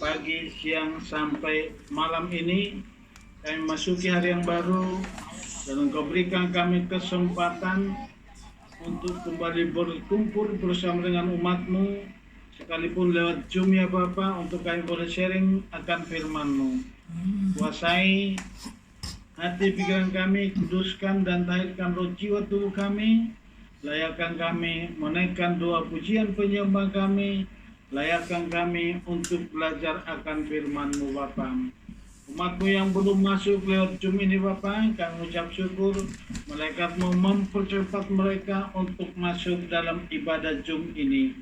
pagi, siang, sampai malam ini kami masuki hari yang baru dan Engkau berikan kami kesempatan untuk kembali berkumpul bersama dengan umat-Mu sekalipun lewat Zoom ya Bapa, untuk kami boleh sharing akan firman-Mu. Kuasai hati pikiran kami, kuduskan dan tahirkan roh jiwa tubuh kami, layakkan kami menaikkan doa pujian penyembah kami, layakkan kami untuk belajar akan firman-Mu Bapa. Umat-Mu yang belum masuk lewat Zoom ini Bapa, kami ucap syukur, malaikat-Mu mempercepat mereka untuk masuk dalam ibadah Zoom ini,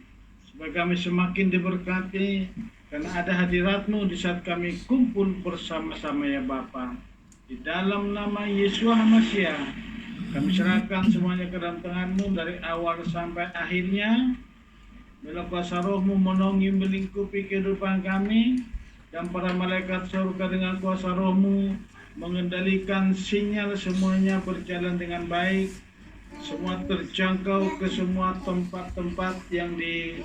supaya kami semakin diberkati, karena ada hadirat-Mu di saat kami kumpul bersama-sama ya Bapa. Di dalam nama Yesus Masiah, kami serahkan semuanya ke dalam tangan-Mu dari awal sampai akhirnya. Bila kuasa Roh-Mu menaungi melingkupi kehidupan kami, dan para malaikat surga dengan kuasa Roh-Mu mengendalikan sinyal, semuanya berjalan dengan baik, semua terjangkau ke semua tempat-tempat yang di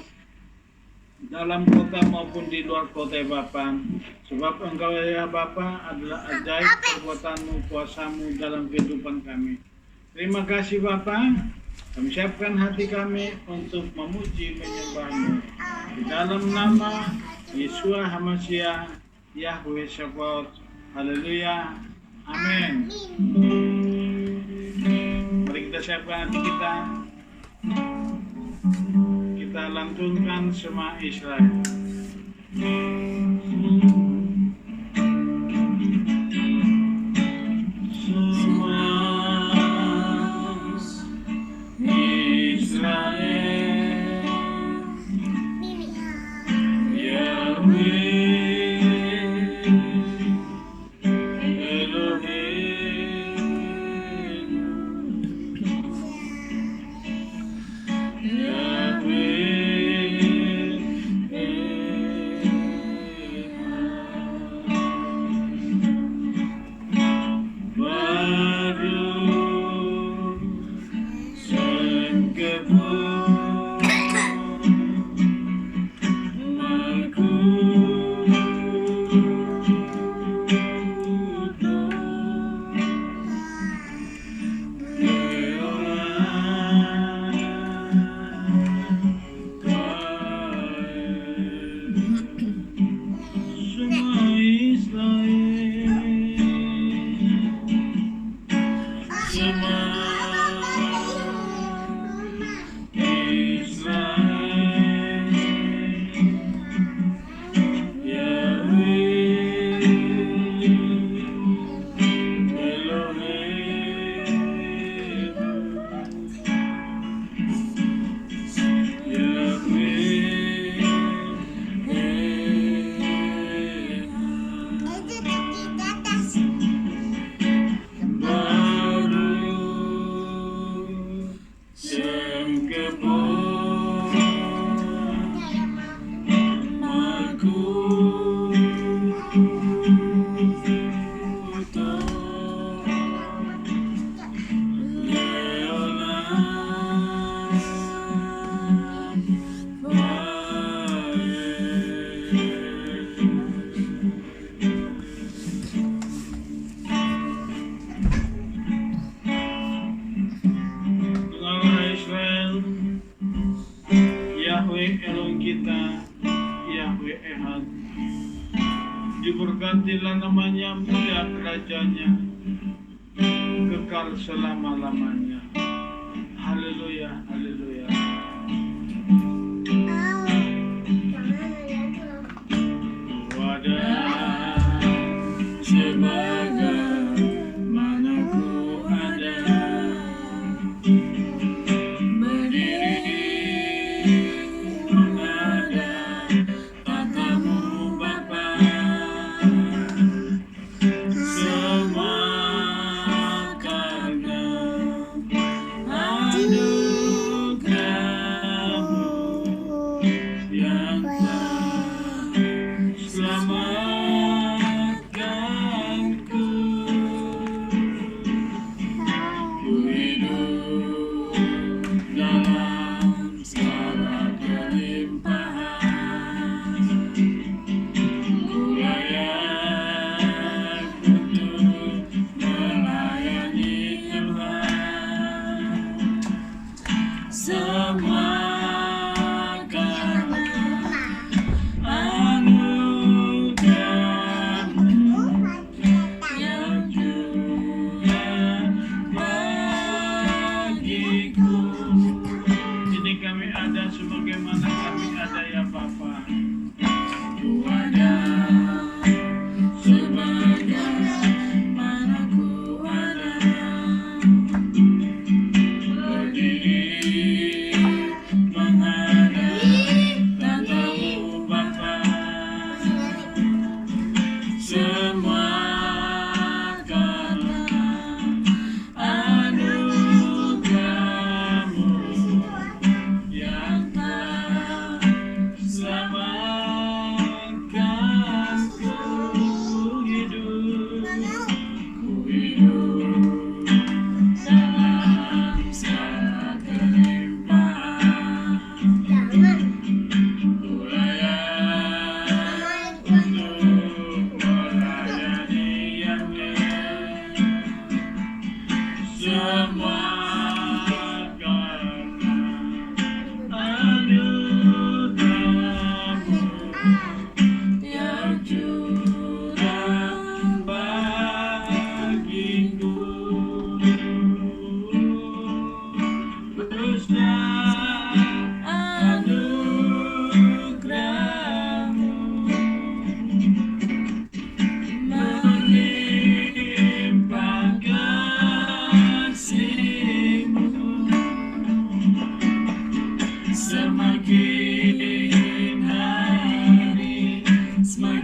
dalam kota maupun di luar kota ya Bapa. Sebab Engkau ya Bapa adalah ajaib perbuatan-Mu, kuasa-Mu dalam kehidupan kami. Terima kasih Bapa. Kami siapkan hati kami untuk memuji menyembah-Mu. Di dalam nama Yesus Hamasiah, Yahweh Sabaoth. Haleluya. Amin. Mari kita siapkan hati kita. Kita lantunkan Shema Israel. Diberkatilah namanya, mulia kerajaannya, kekal selama-lamanya. Haleluya, haleluya. Wadah sebagaimana ku ada, berdiri menghadap tatamu Bapa. Semua karena anugerah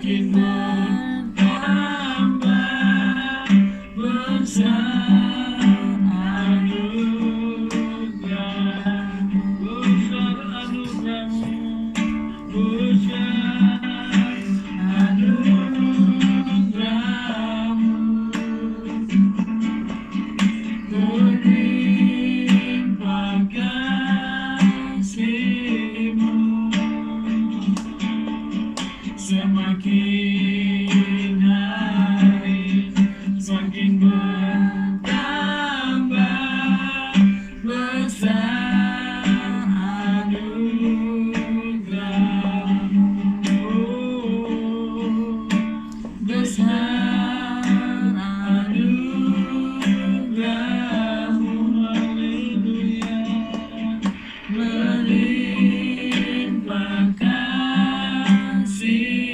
semakin bertambah besar anugerah, besar anugerahmu, besar anugerahmu, berlimpah kasih-Mu, semakin hari semakin bertambah besar anugerah-Mu, besar anugerah-Mu, haleluya, berlimpah kasih-Mu,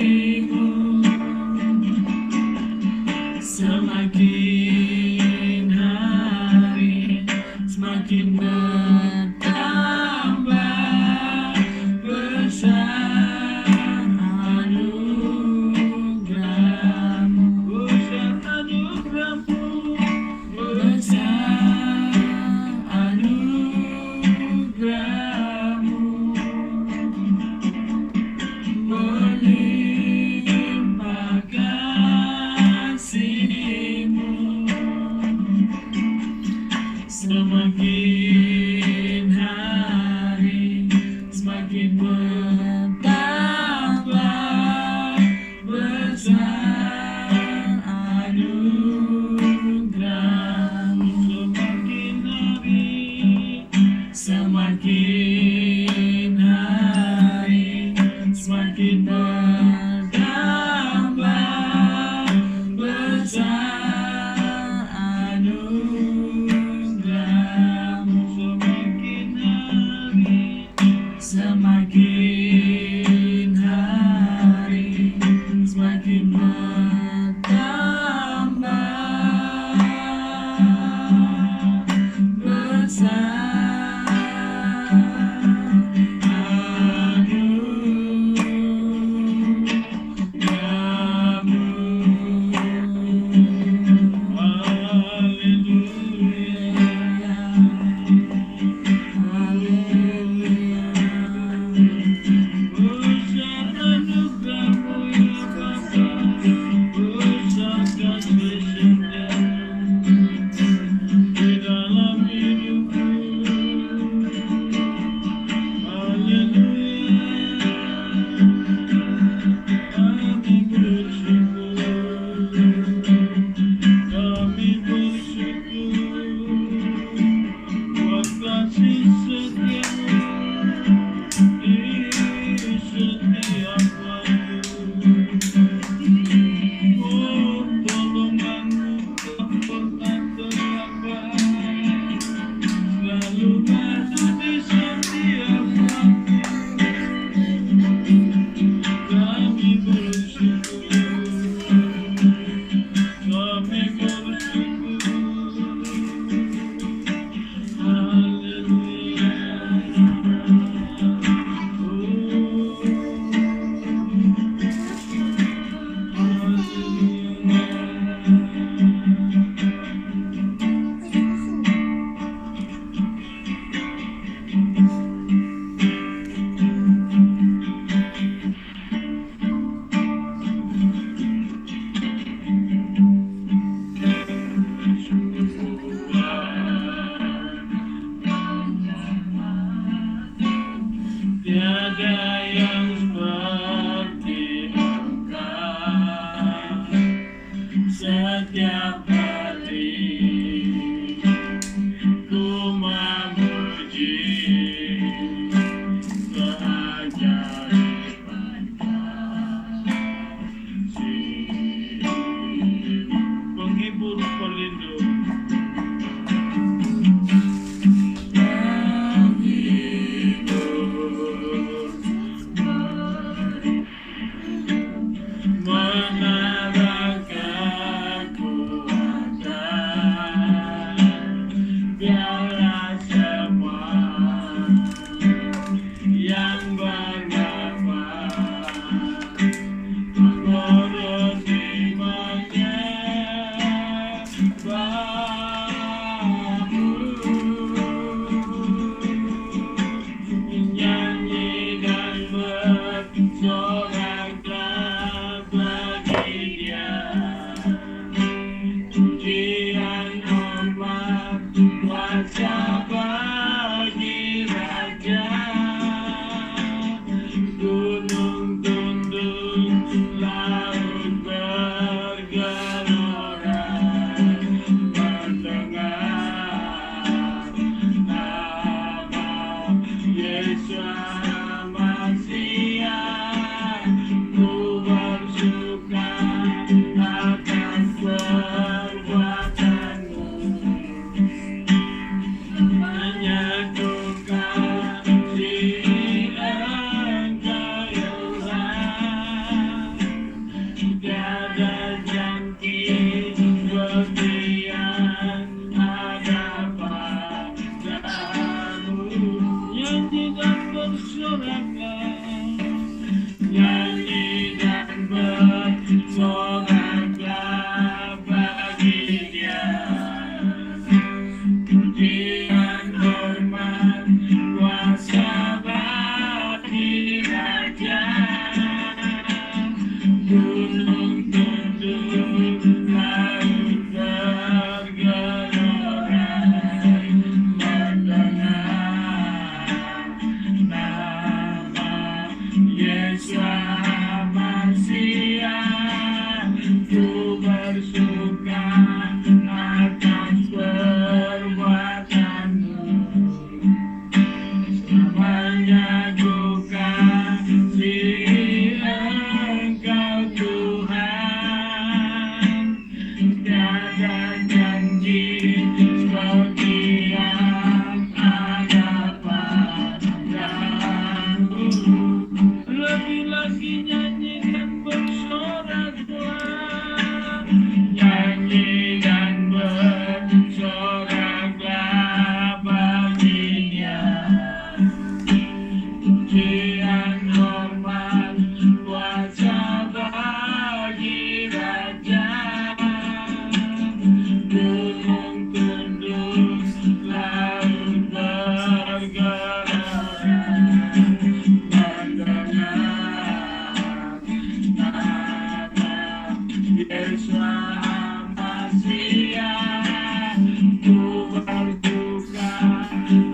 Selamat siang, ku berduka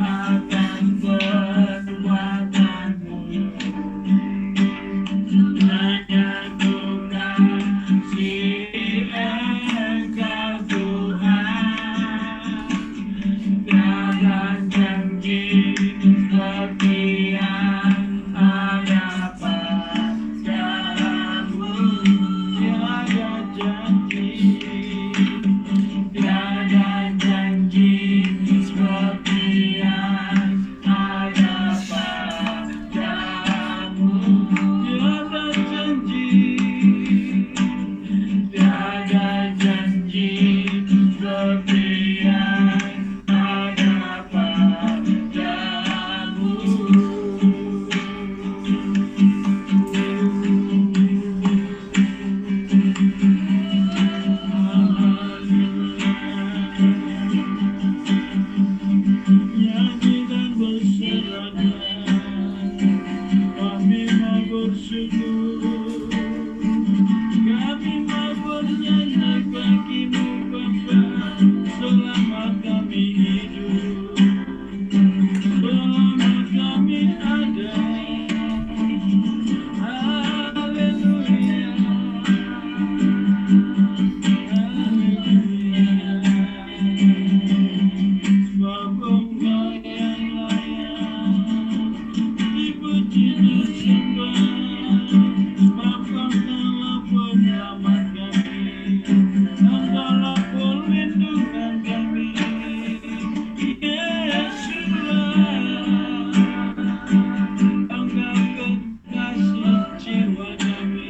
atas perbuatanmu. Menyatukan si Engkau Tuhan, tiada janji seperti yang ada padamu. Tiada janji seperti yang ada padamu. Tiada janji seperti yang ada padamu. Nyanyi dan berserah, kami mau bersyukur, kami mau bernyanyi bagimu Bapa, selama kami hidup, selama kami ada. Haleluya, sebab Engkau yang layak dipuji disembah. Engkaulah penyelamat kami, Engkaulah perlindungan kami, Yesuslah. Engkau kekasih jiwa kami,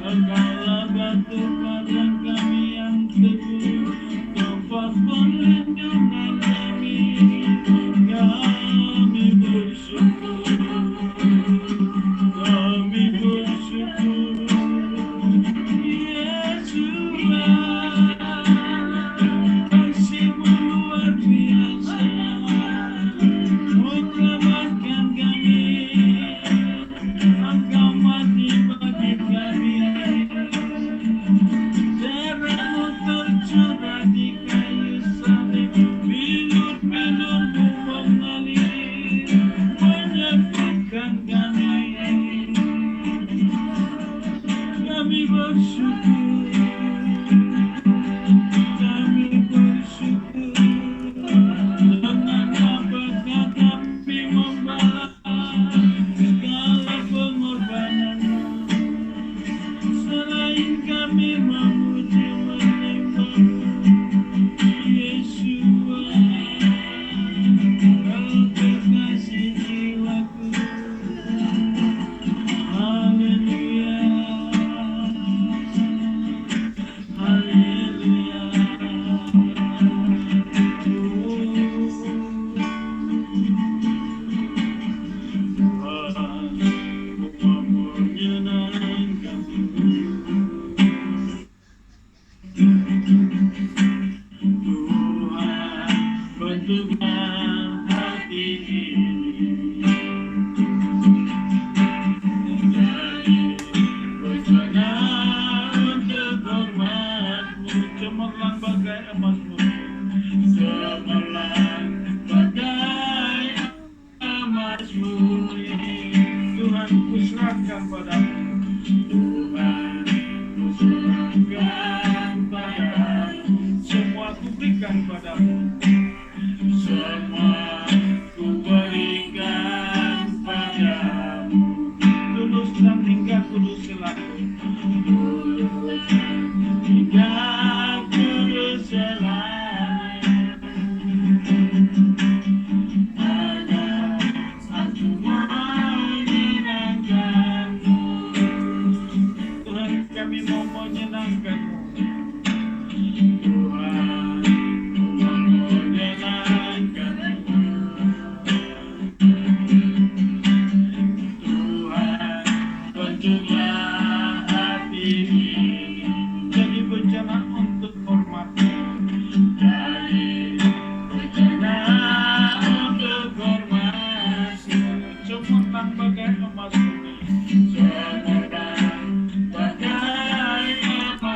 Engkaulah batu karang kami yang teguh, tempat perlindungan kami. Kami bersyukur, kami bersyukur, Yesuslah. Kasih-Mu luar biasa, menyelamatkan kami. Engkau mati bagi kami, darah-Mu tercurah di kayu salib, bilur-bilur-Mu mengalir, menyembuhkan kami. Kami bersyukur, kami bersyukur. Dengan apakah kami membalas segala pengorbanan-Mu, selain kami memuji menyembah-Mu, Yesus. Kau kekasih jiwaku. Haleluya, haleluya. Tuhan, Engkau menyenangkan. Tuhan, bentuklah hati ini menjadi bencana untuk hormat-Mu. Cemerlang bagai emas-Mu, cemerlang bagai emas-Mu. Tuhan, kuserahkan padamu. Tuhan, kuserahkan padamu. Semua kuberikan padamu. Semua kuberikan padamu. Tulus dan hingga kudus selalu. Hingga kudus selalu. Hanya aku menyenangkan-Mu. Tuhan, kami mau menyenangkan-Mu. Tuhan, mau menyenangkan-Mu. Tuhan, bentuklah hati ini jadi bencana untuk hormat-Mu. Jadi bencana untuk hormat-Mu. Cemerlang bagai emas-Mu. Cemerlang bagai emas-Mu.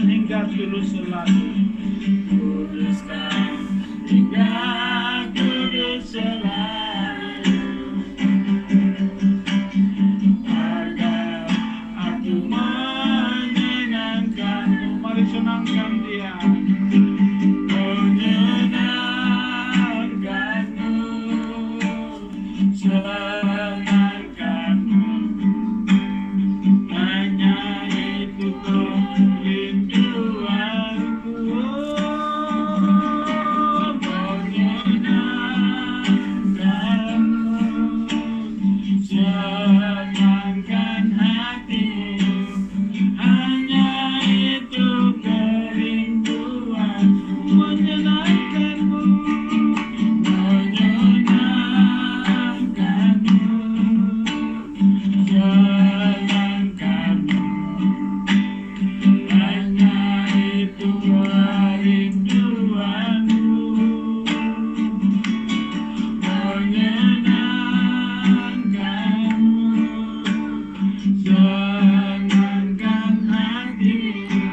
kuduskan hingga kudus selalu. Kuduskan hingga kudus selalu, agar aku menyenangkanmu. Mari senangkan Dia. Menyenangkanmu, senangkanmu, hanya itu kerinduanku. Menyenangkanmu, senangkan hatimu, hanya itu kerinduanku. Menyenangkanmu, Menyenangkanmu, senangkanmu, hanya itu kerinduanku. Menyenangkanmu, senangkan hatimu,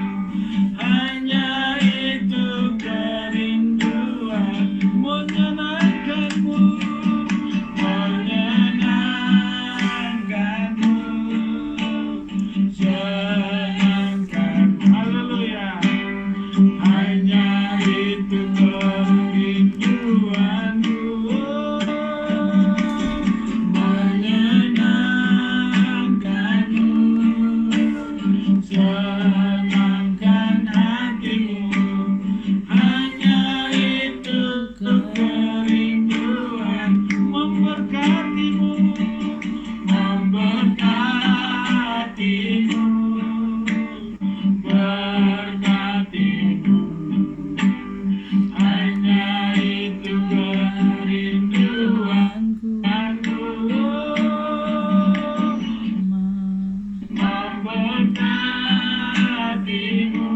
hanya itu kerinduan. menyenangkanmu, Menyenangkanmu, senangkanmu, haleluya. hanya itu kerinduanku. Menyenangkanmu, senangkan hatimu, hanya itu kerinduan. Memberkatimu, Memberkatimu, berkatimu, hanya itu kerinduanku. Memberkatimu,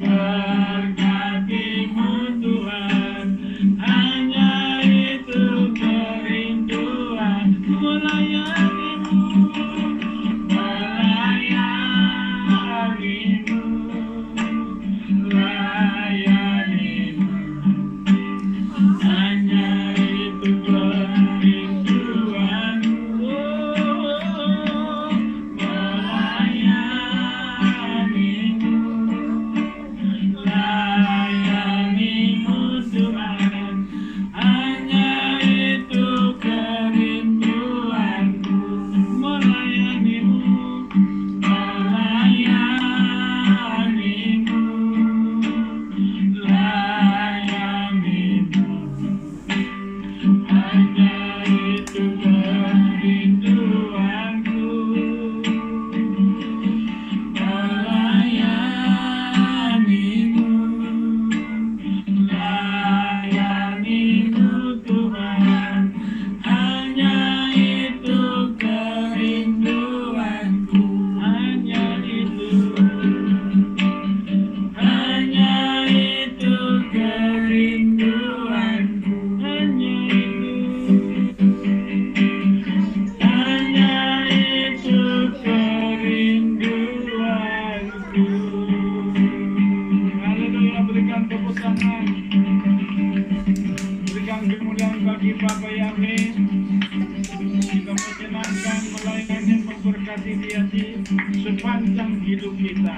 berkatimu Tuhan, hanya itu kerinduan. melayanimu, Melayanimu, layanimu, hanya itu kerinduanku. Melayanimu, layanimu Tuhan, hanya itu kerinduanku. melayanimu, Melayanimu, layanimu, hanya itu kerinduanku. Melayanimu, layanimu Tuhan, hanya itu kerinduanku. Hanya itu kerinduanku. Hanya itu kerinduanku. haleluya. Berikan tepuk tangan, berikan kemuliaan bagi Bapa Yahweh. Kita menyenangkan, melayani, memberkati Dia di sepanjang hidup kita.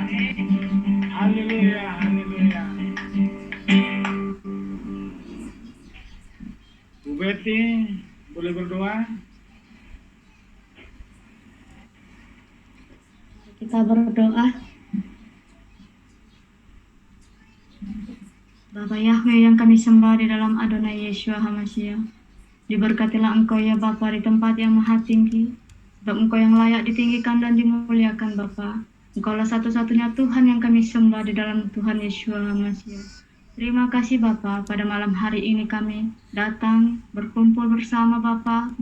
Haleluya, haleluya. Bu Betty, boleh berdoa? Kita berdoa. Bapa Yahweh yang kami sembah di dalam Adonai Yeshua HaMashiach, diberkatilah Engkau ya Bapa di tempat yang maha tinggi, sebab Engkau yang layak ditinggikan dan dimuliakan Bapa. Engkaulah satu-satunya Tuhan yang kami sembah di dalam Tuhan Yeshua HaMashiach. Terima kasih Bapa, pada malam hari ini kami datang berkumpul bersama Bapa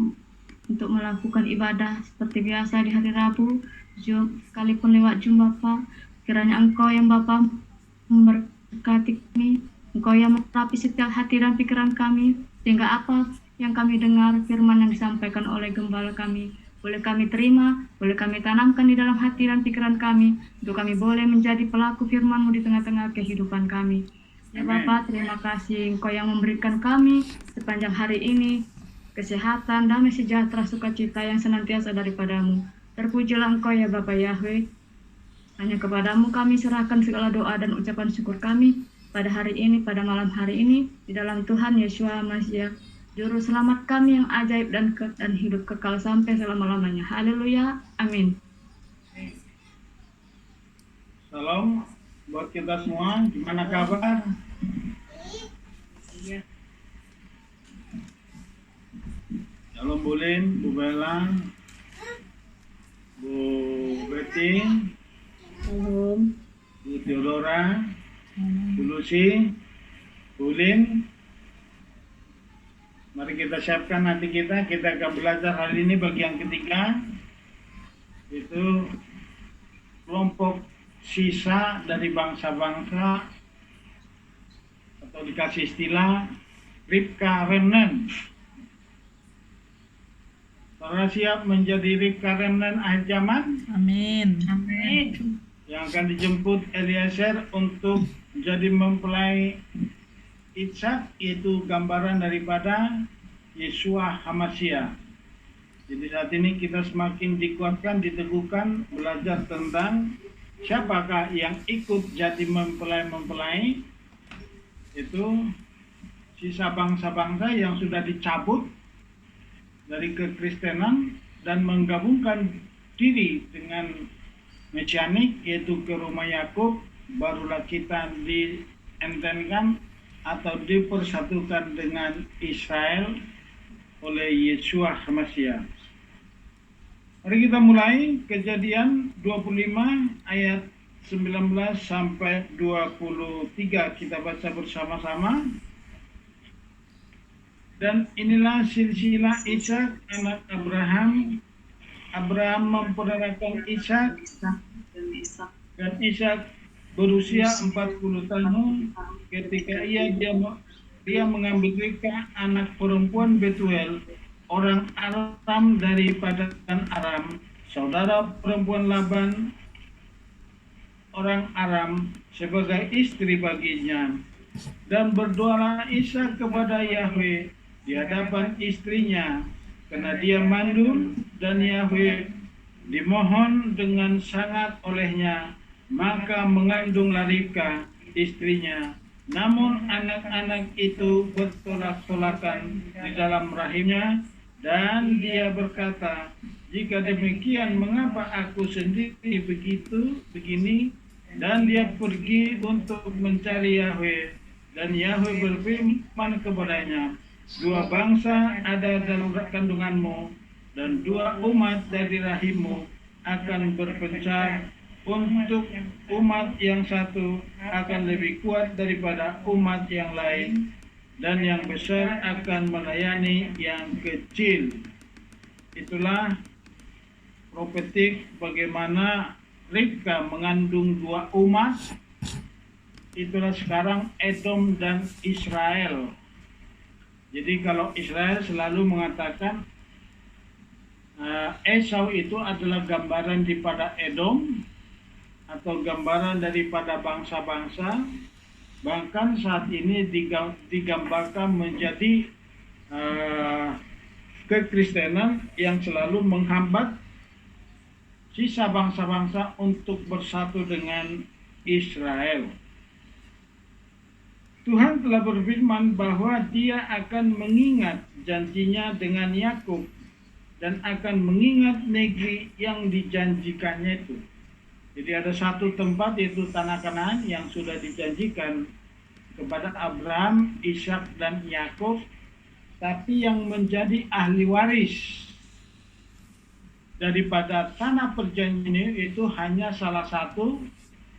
untuk melakukan ibadah seperti biasa di hari Rabu, sekalipun lewat Zoom Bapa. Kiranya Engkau yang Bapa memberkati kami, Engkau yang merapi setiap hati dan pikiran kami, sehingga apa yang kami dengar firman yang disampaikan oleh gembala kami boleh kami terima, boleh kami tanamkan di dalam hati dan pikiran kami, untuk kami boleh menjadi pelaku firman-Mu di tengah-tengah kehidupan kami. Ya Amin. Bapa, terima kasih Engkau yang memberikan kami sepanjang hari ini kesehatan, damai sejahtera, sukacita yang senantiasa daripada-Mu. Terpujilah Engkau ya Bapa Yahweh. Hanya kepadamu kami serahkan segala doa dan ucapan syukur kami pada hari ini, pada malam hari ini, di dalam Tuhan Yeshua HaMashiach, Juru Selamat kami yang ajaib dan hidup kekal sampai selama-lamanya. Haleluya. Amin. Salam buat kita semua. Gimana kabar? Shalom Bulin, Bu Bella, Bu Betty, Salam. Bu Theodora, Bu Lucy, Bulin. Mari kita siapkan nanti kita akan belajar hari ini bagian ketiga, itu kelompok sisa dari bangsa-bangsa, atau dikasih istilah Ribka Remnant. Saudara siap menjadi Ribka Remnant akhir zaman? Amin. Yang akan dijemput Eliezer untuk jadi mempelai Ishak, yaitu gambaran daripada Yeshua HaMashiach. Jadi saat ini kita semakin dikuatkan, diteguhkan, belajar tentang siapakah yang ikut jadi mempelai-mempelai. Itu sisa bangsa-bangsa yang sudah dicabut dari kekristenan dan menggabungkan diri dengan Mesianik, yaitu ke rumah Yakub. Barulah kita dientenkan atau dipersatukan dengan Israel oleh Yeshua HaMashiach. Mari kita mulai Kejadian 25 ayat 19 sampai 23, kita baca bersama-sama. Dan inilah silsilah Ishak anak Abraham. Abraham memperanakan Ishak, dan Ishak berusia 40 tahun ketika dia mengambil Ribka anak perempuan Betuel, orang Aram dari Padan Aram, saudara perempuan Laban orang Aram, sebagai istri baginya. Dan berdoalah Ishak kepada Yahweh di hadapan istrinya, karena dia mandul, dan Yahweh dimohon dengan sangat olehnya, maka mengandunglah Ribka istrinya. Namun anak-anak itu bertolak-tolakan di dalam rahimnya, dan dia berkata, jika demikian mengapa aku sendiri begini? Dan dia pergi untuk mencari Yahweh, dan Yahweh berfirman kepadanya, dua bangsa ada dalam kandunganmu, dan dua umat dari rahimmu akan berpencar. Untuk umat yang satu akan lebih kuat daripada umat yang lain, dan yang besar akan melayani yang kecil. Itulah profetik bagaimana Ribka mengandung dua umat. Itulah sekarang Edom dan Israel. Jadi kalau Israel selalu mengatakan Esau itu adalah gambaran daripada Edom, atau gambaran daripada bangsa-bangsa. Bahkan saat ini digambarkan menjadi kekristenan yang selalu menghambat sisa bangsa-bangsa untuk bersatu dengan Israel. Tuhan telah berfirman bahwa Dia akan mengingat janjinya dengan Yakub dan akan mengingat negeri yang dijanjikannya itu. Jadi ada satu tempat, yaitu tanah Kanaan, yang sudah dijanjikan kepada Abraham, Ishak, dan Yakub, tapi yang menjadi ahli waris daripada tanah perjanjian itu hanya salah satu,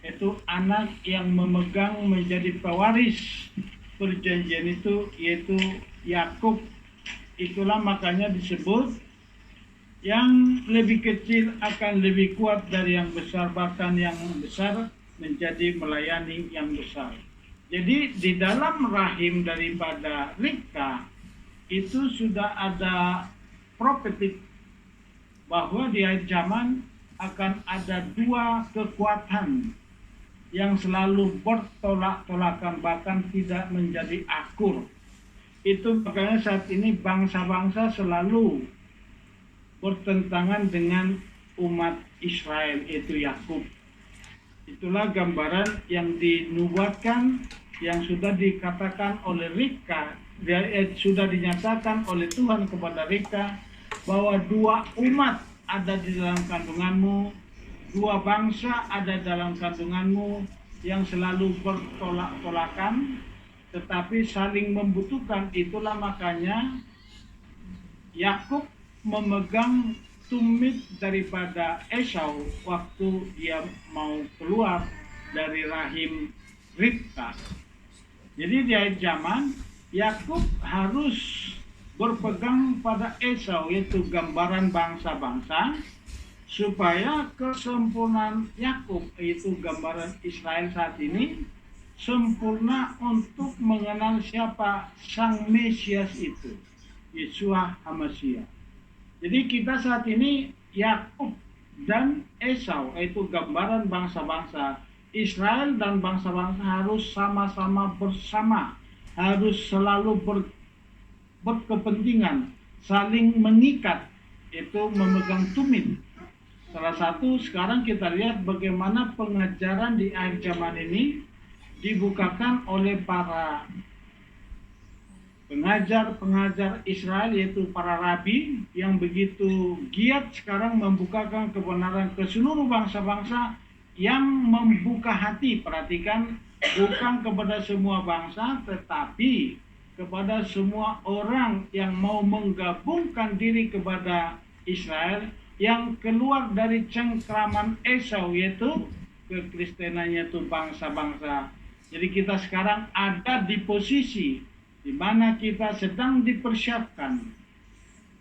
yaitu anak yang memegang menjadi pewaris perjanjian itu, yaitu Yakub. Itulah makanya disebut yang lebih kecil akan lebih kuat dari yang besar, bahkan yang besar menjadi melayani yang besar. Jadi di dalam rahim daripada Ribka itu sudah ada profetik bahwa di akhir zaman akan ada dua kekuatan yang selalu bertolak-tolakan, bahkan tidak menjadi akur. Itu makanya saat ini bangsa-bangsa selalu bertentangan dengan umat Israel, yaitu Yakub. Itulah gambaran yang dinubuatkan, yang sudah dikatakan oleh Ribka, sudah dinyatakan oleh Tuhan kepada Ribka, bahwa dua umat ada di dalam kandunganmu, dua bangsa ada dalam kandunganmu yang selalu bertolak-tolakan, tetapi saling membutuhkan. Itulah makanya Yakub memegang tumit daripada Esau waktu dia mau keluar dari rahim Ribka. Jadi di akhir zaman Yakub harus berpegang pada Esau, yaitu gambaran bangsa-bangsa, supaya kesempurnaan Yakub, yaitu gambaran Israel saat ini, sempurna untuk mengenal siapa Sang Mesias itu, Yeshua HaMashiach. Jadi kita saat ini Yakub dan Esau, yaitu gambaran bangsa-bangsa. Israel dan bangsa-bangsa harus sama-sama bersama, harus selalu berkepentingan, saling mengikat, itu memegang tumit. Salah satu sekarang kita lihat bagaimana pengajaran di akhir zaman ini dibukakan oleh para pengajar Israel, yaitu para rabi yang begitu giat sekarang membukakan kebenaran ke seluruh bangsa-bangsa, yang membuka hati. Perhatikan, bukan kepada semua bangsa, tetapi kepada semua orang yang mau menggabungkan diri kepada Israel, yang keluar dari cengkraman Esau, yaitu kekristenannya itu bangsa-bangsa. Jadi kita sekarang ada di posisi di mana kita sedang dipersiapkan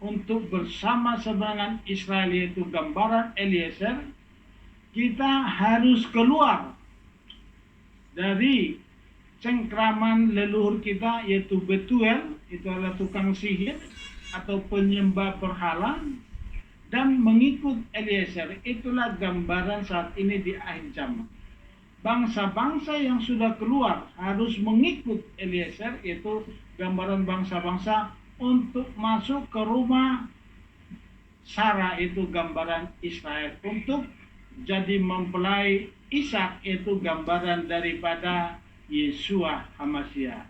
untuk bersama-sama dengan Israel, yaitu gambaran Eliezer. Kita harus keluar dari cengkraman leluhur kita, yaitu Betuel, itu adalah tukang sihir atau penyembah berhala, dan mengikut Eliezer. Itulah gambaran saat ini di akhir zaman. Bangsa-bangsa yang sudah keluar harus mengikut Eliezer, yaitu gambaran bangsa-bangsa, untuk masuk ke rumah Sarah, itu gambaran Israel, untuk jadi mempelai Ishak, itu gambaran daripada Yeshua HaMashiach.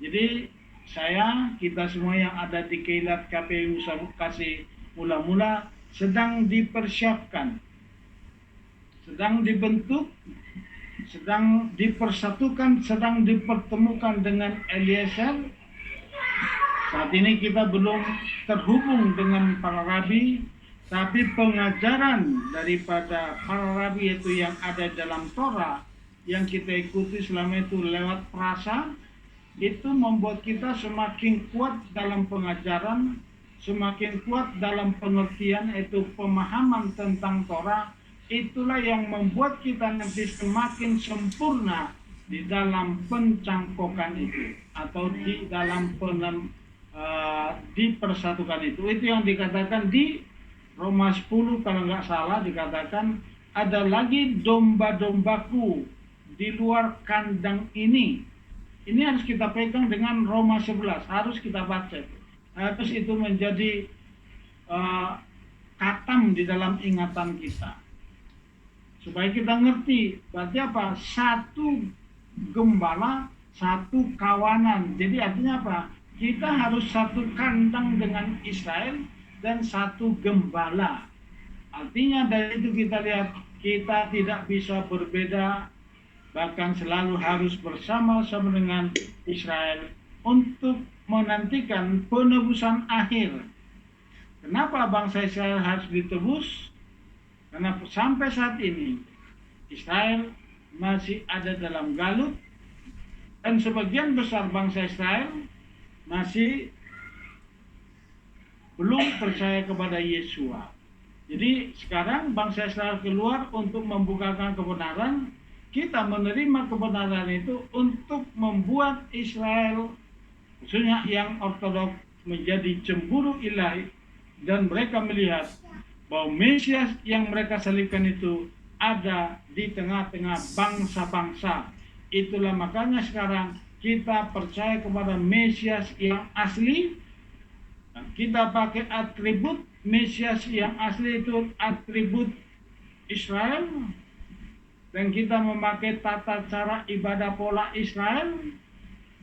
Jadi kita semua yang ada di Keilat KPI Musa Kasih mula-mula sedang dipersiapkan, sedang dibentuk, sedang dipersatukan, sedang dipertemukan dengan Eliezer. Saat ini kita belum terhubung dengan para rabi, tapi pengajaran daripada para rabi itu yang ada dalam Torah, yang kita ikuti selama itu lewat perasa, itu membuat kita semakin kuat dalam pengajaran, semakin kuat dalam pengertian, itu pemahaman tentang Torah. Itulah yang membuat kita nanti semakin sempurna di dalam pencangkokan itu, atau di dalam dipersatukan itu. Itu yang dikatakan di Roma 10 kalau nggak salah, dikatakan ada lagi domba-dombaku di luar kandang ini. Ini harus kita pegang dengan Roma 11, harus kita baca. Harus itu menjadi katam di dalam ingatan kita, supaya kita ngerti berarti apa? Satu gembala, satu kawanan. Jadi artinya apa? Kita harus satu kandang dengan Israel dan satu gembala. Artinya dari itu kita lihat kita tidak bisa berbeda, bahkan selalu harus bersama-sama dengan Israel untuk menantikan penebusan akhir. Kenapa bangsa Israel harus ditebus? Karena sampai saat ini Israel masih ada dalam galut, dan sebagian besar bangsa Israel masih belum percaya kepada Yeshua. Jadi sekarang bangsa Israel keluar untuk membukakan kebenaran. Kita menerima kebenaran itu untuk membuat Israel, khususnya yang ortodoks, menjadi cemburu ilahi, dan mereka melihat bahwa Mesias yang mereka salibkan itu ada di tengah-tengah bangsa-bangsa. Itulah makanya sekarang kita percaya kepada Mesias yang asli. Kita pakai atribut Mesias yang asli itu atribut Israel. Dan kita memakai tata cara ibadah pola Israel,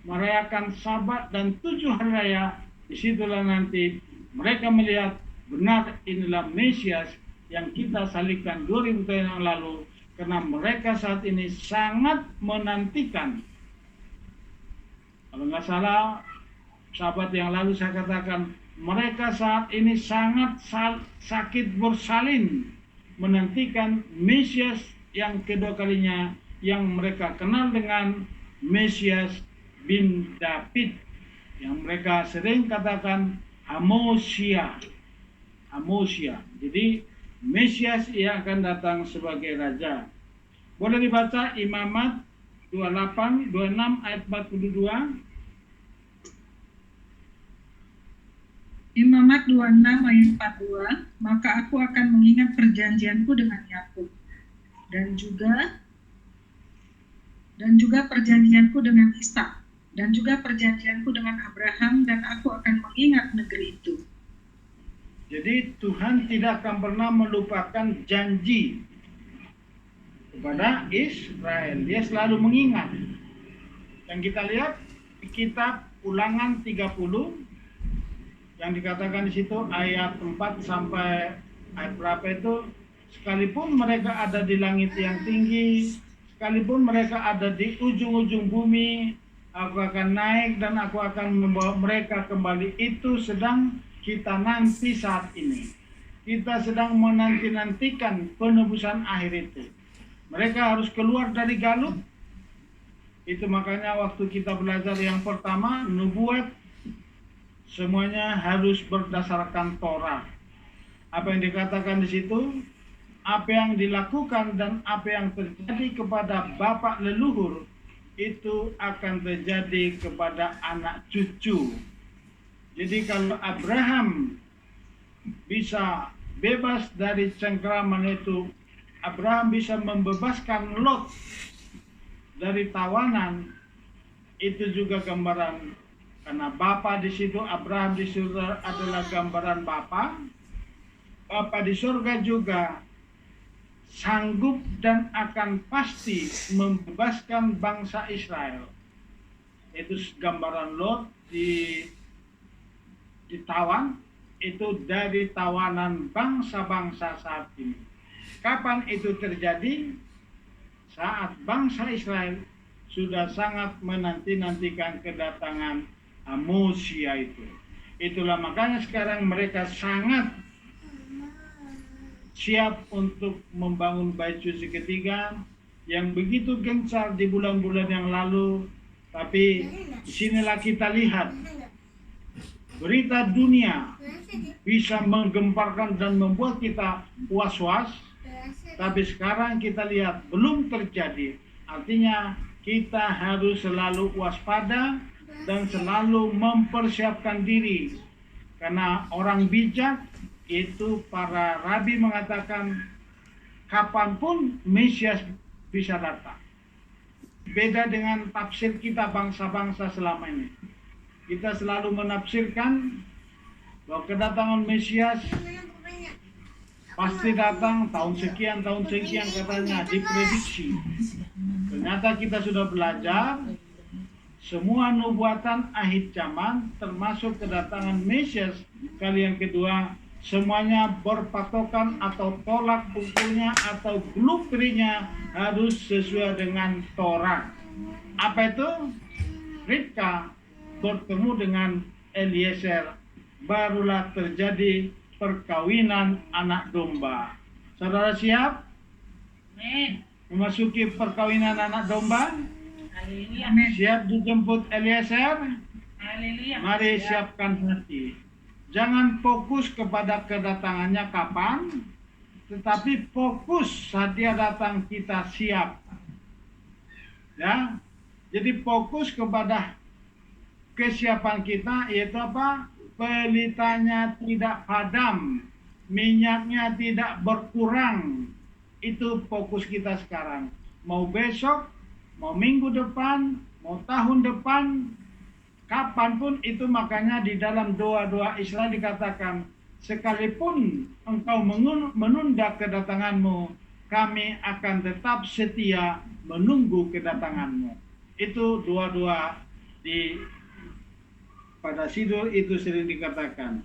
merayakan Sabat dan 7 hari raya. Disitulah nanti mereka melihat benar inilah Mesias yang kita salibkan 2000 tahun yang lalu, karena mereka saat ini sangat menantikan. Kalau nggak salah, Sabat yang lalu saya katakan mereka saat ini sangat sakit bersalin menantikan Mesias yang kedua kalinya, yang mereka kenal dengan Mesias bin David, yang mereka sering katakan Hamosia. Jadi Mesias yang akan datang sebagai raja. Boleh dibaca Imamat 28, 26 ayat 42. Imamat 26 ayat 42, maka aku akan mengingat perjanjianku dengan Yakub dan juga perjanjianku dengan Ishak dan juga perjanjianku dengan Abraham, dan aku akan mengingat negeri itu. Jadi Tuhan tidak akan pernah melupakan janji kepada Israel. Dia selalu mengingat. Dan kita lihat di kitab Ulangan 30 yang dikatakan di situ ayat 4 sampai ayat berapa itu, sekalipun mereka ada di langit yang tinggi, sekalipun mereka ada di ujung-ujung bumi, aku akan naik dan aku akan membawa mereka kembali. Itu sedang kita nanti saat ini. Kita sedang menanti-nantikan penebusan akhir itu. Mereka harus keluar dari Galut. Itu makanya waktu kita belajar yang pertama, nubuat, semuanya harus berdasarkan Torah. Apa yang dikatakan di situ, apa yang dilakukan dan apa yang terjadi kepada bapak leluhur, itu akan terjadi kepada anak cucu. Jadi kalau Abraham bisa bebas dari cengkraman itu, Abraham bisa membebaskan Lot dari tawanan, itu juga gambaran. Karena Bapa di situ, Abraham di surga adalah gambaran Bapa. Bapa di surga juga sanggup dan akan pasti membebaskan bangsa Israel. Itu gambaran Lot ditawan, itu dari tawanan bangsa-bangsa saat ini. Kapan itu terjadi? Saat bangsa Israel sudah sangat menanti-nantikan kedatangan Hamosia itu. Itulah makanya sekarang mereka sangat siap untuk membangun bait suci ketiga yang begitu gencar di bulan-bulan yang lalu. Tapi disinilah kita lihat berita dunia bisa menggemparkan dan membuat kita was-was. Tapi sekarang kita lihat belum terjadi. Artinya kita harus selalu waspada dan selalu mempersiapkan diri. Karena orang bijak itu, para rabi mengatakan kapanpun Mesias bisa datang. Beda dengan tafsir kita bangsa-bangsa selama ini. Kita selalu menafsirkan bahwa kedatangan Mesias pasti datang tahun sekian katanya, diprediksi. Ternyata kita sudah belajar semua nubuatan akhir zaman termasuk kedatangan Mesias kali yang kedua, semuanya berpatokan atau tolak ukurnya atau blueprintnya harus sesuai dengan Torah. Apa itu? Ribka bertemu dengan Eliezer, barulah terjadi perkawinan anak domba. Saudara siap? Memasuki perkawinan anak domba? Siap dijemput Eliezer? Mari siapkan hati. Jangan fokus kepada kedatangannya kapan, tetapi fokus saat dia datang kita siap. Ya, jadi fokus kepada kesiapan kita, yaitu apa? Pelitanya tidak padam, minyaknya tidak berkurang. Itu fokus kita sekarang. Mau besok, mau minggu depan, mau tahun depan, kapanpun itu, makanya di dalam doa-doa Islam dikatakan, sekalipun engkau menunda kedatanganmu, kami akan tetap setia menunggu kedatanganmu. Itu doa-doa pada sidul itu sering dikatakan.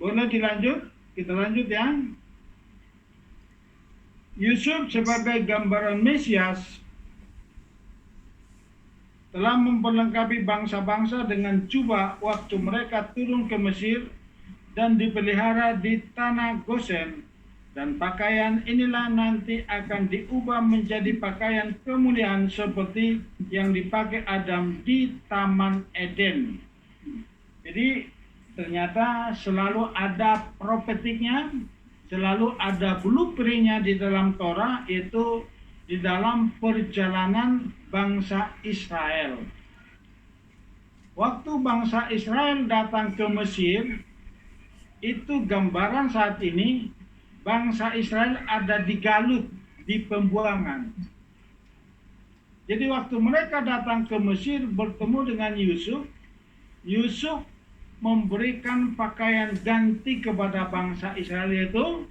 Boleh dilanjut? Kita lanjut ya. Yusuf sebagai gambaran Mesias telah memperlengkapi bangsa-bangsa dengan jubah waktu mereka turun ke Mesir dan dipelihara di tanah Gosen, dan pakaian inilah nanti akan diubah menjadi pakaian kemuliaan seperti yang dipakai Adam di Taman Eden. Jadi ternyata selalu ada profetiknya, selalu ada blueprintnya di dalam Torah, itu di dalam perjalanan bangsa Israel. Waktu bangsa Israel datang ke Mesir, itu gambaran saat ini bangsa Israel ada di galut, di pembuangan. Jadi waktu mereka datang ke Mesir bertemu dengan Yusuf, Yusuf memberikan pakaian ganti kepada bangsa Israel, yaitu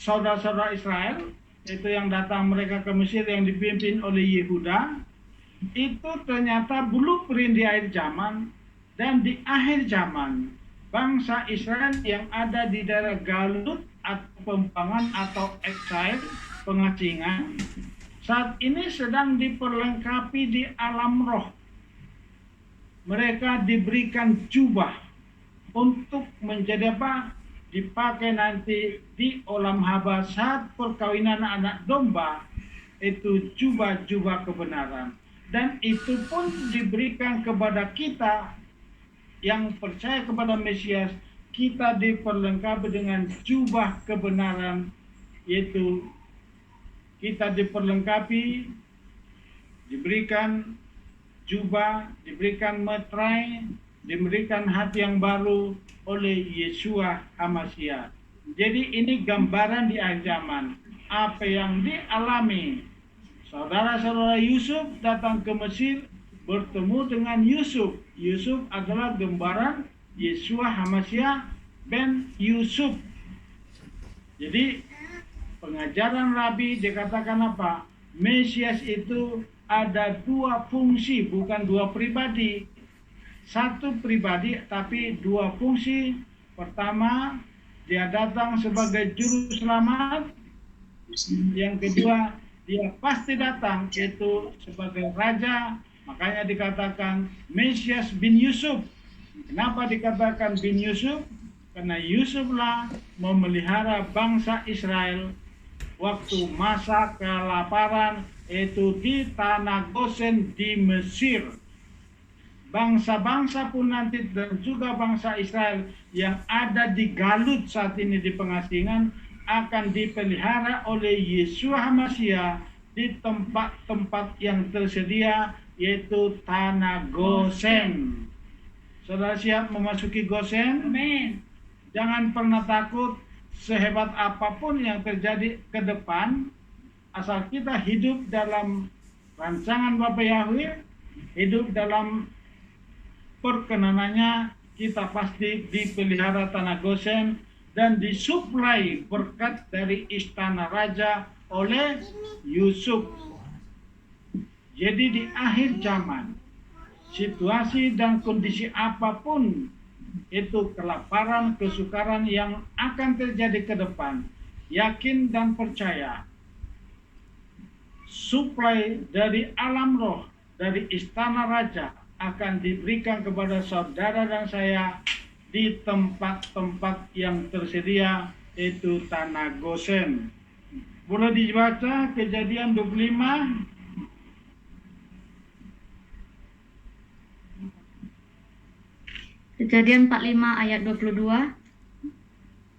saudara-saudara Israel, itu yang datang mereka ke Mesir yang dipimpin oleh Yehuda. Itu ternyata blueprint di akhir zaman, dan di akhir zaman bangsa Israel yang ada di daerah galut atau pembuangan atau exile, pengasingan, saat ini sedang diperlengkapi di alam roh. Mereka diberikan jubah untuk menjadi apa? Dipakai nanti di olam haba saat perkawinan anak domba, itu jubah-jubah kebenaran. Dan itu pun diberikan kepada kita yang percaya kepada Mesias. Kita diperlengkapi dengan jubah kebenaran, yaitu kita diperlengkapi, diberikan jubah, diberikan meterai, diberikan hati yang baru oleh Yeshua HaMashiach. Jadi ini gambaran di akhir zaman. Apa yang dialami saudara-saudara Yusuf datang ke Mesir, bertemu dengan Yusuf. Yusuf adalah gambaran Yeshua HaMashiach ben Yusuf. Jadi pengajaran Rabi dikatakan apa? Mesias itu ada dua fungsi, bukan dua pribadi. Satu pribadi tapi dua fungsi. Pertama, dia datang sebagai juru selamat. Yang kedua, dia pasti datang yaitu sebagai raja. Makanya dikatakan Mesias bin Yusuf. Kenapa dikatakan bin Yusuf? Karena Yusuflah memelihara bangsa Israel waktu masa kelaparan, itu di tanah Gosen di Mesir. Bangsa-bangsa pun nanti dan juga bangsa Israel yang ada di galut saat ini di pengasingan akan dipelihara oleh Yeshua HaMashiach di tempat-tempat yang tersedia, yaitu tanah Gosen. Saudara siap memasuki Gosen? Amin. Jangan pernah takut, sehebat apapun yang terjadi ke depan, asal kita hidup dalam rancangan Bapa Yahweh, hidup dalam perkenanannya, kita pasti dipelihara tanah Gosen dan disuplai berkat dari istana raja oleh Yusuf. Jadi di akhir zaman, situasi dan kondisi apapun, itu kelaparan, kesukaran yang akan terjadi ke depan, yakin dan percaya, suplai dari alam roh, dari istana raja akan diberikan kepada saudara dan saya di tempat-tempat yang tersedia, itu tanah Gosen. Boleh dibaca Kejadian 25. Kejadian 45 ayat 22.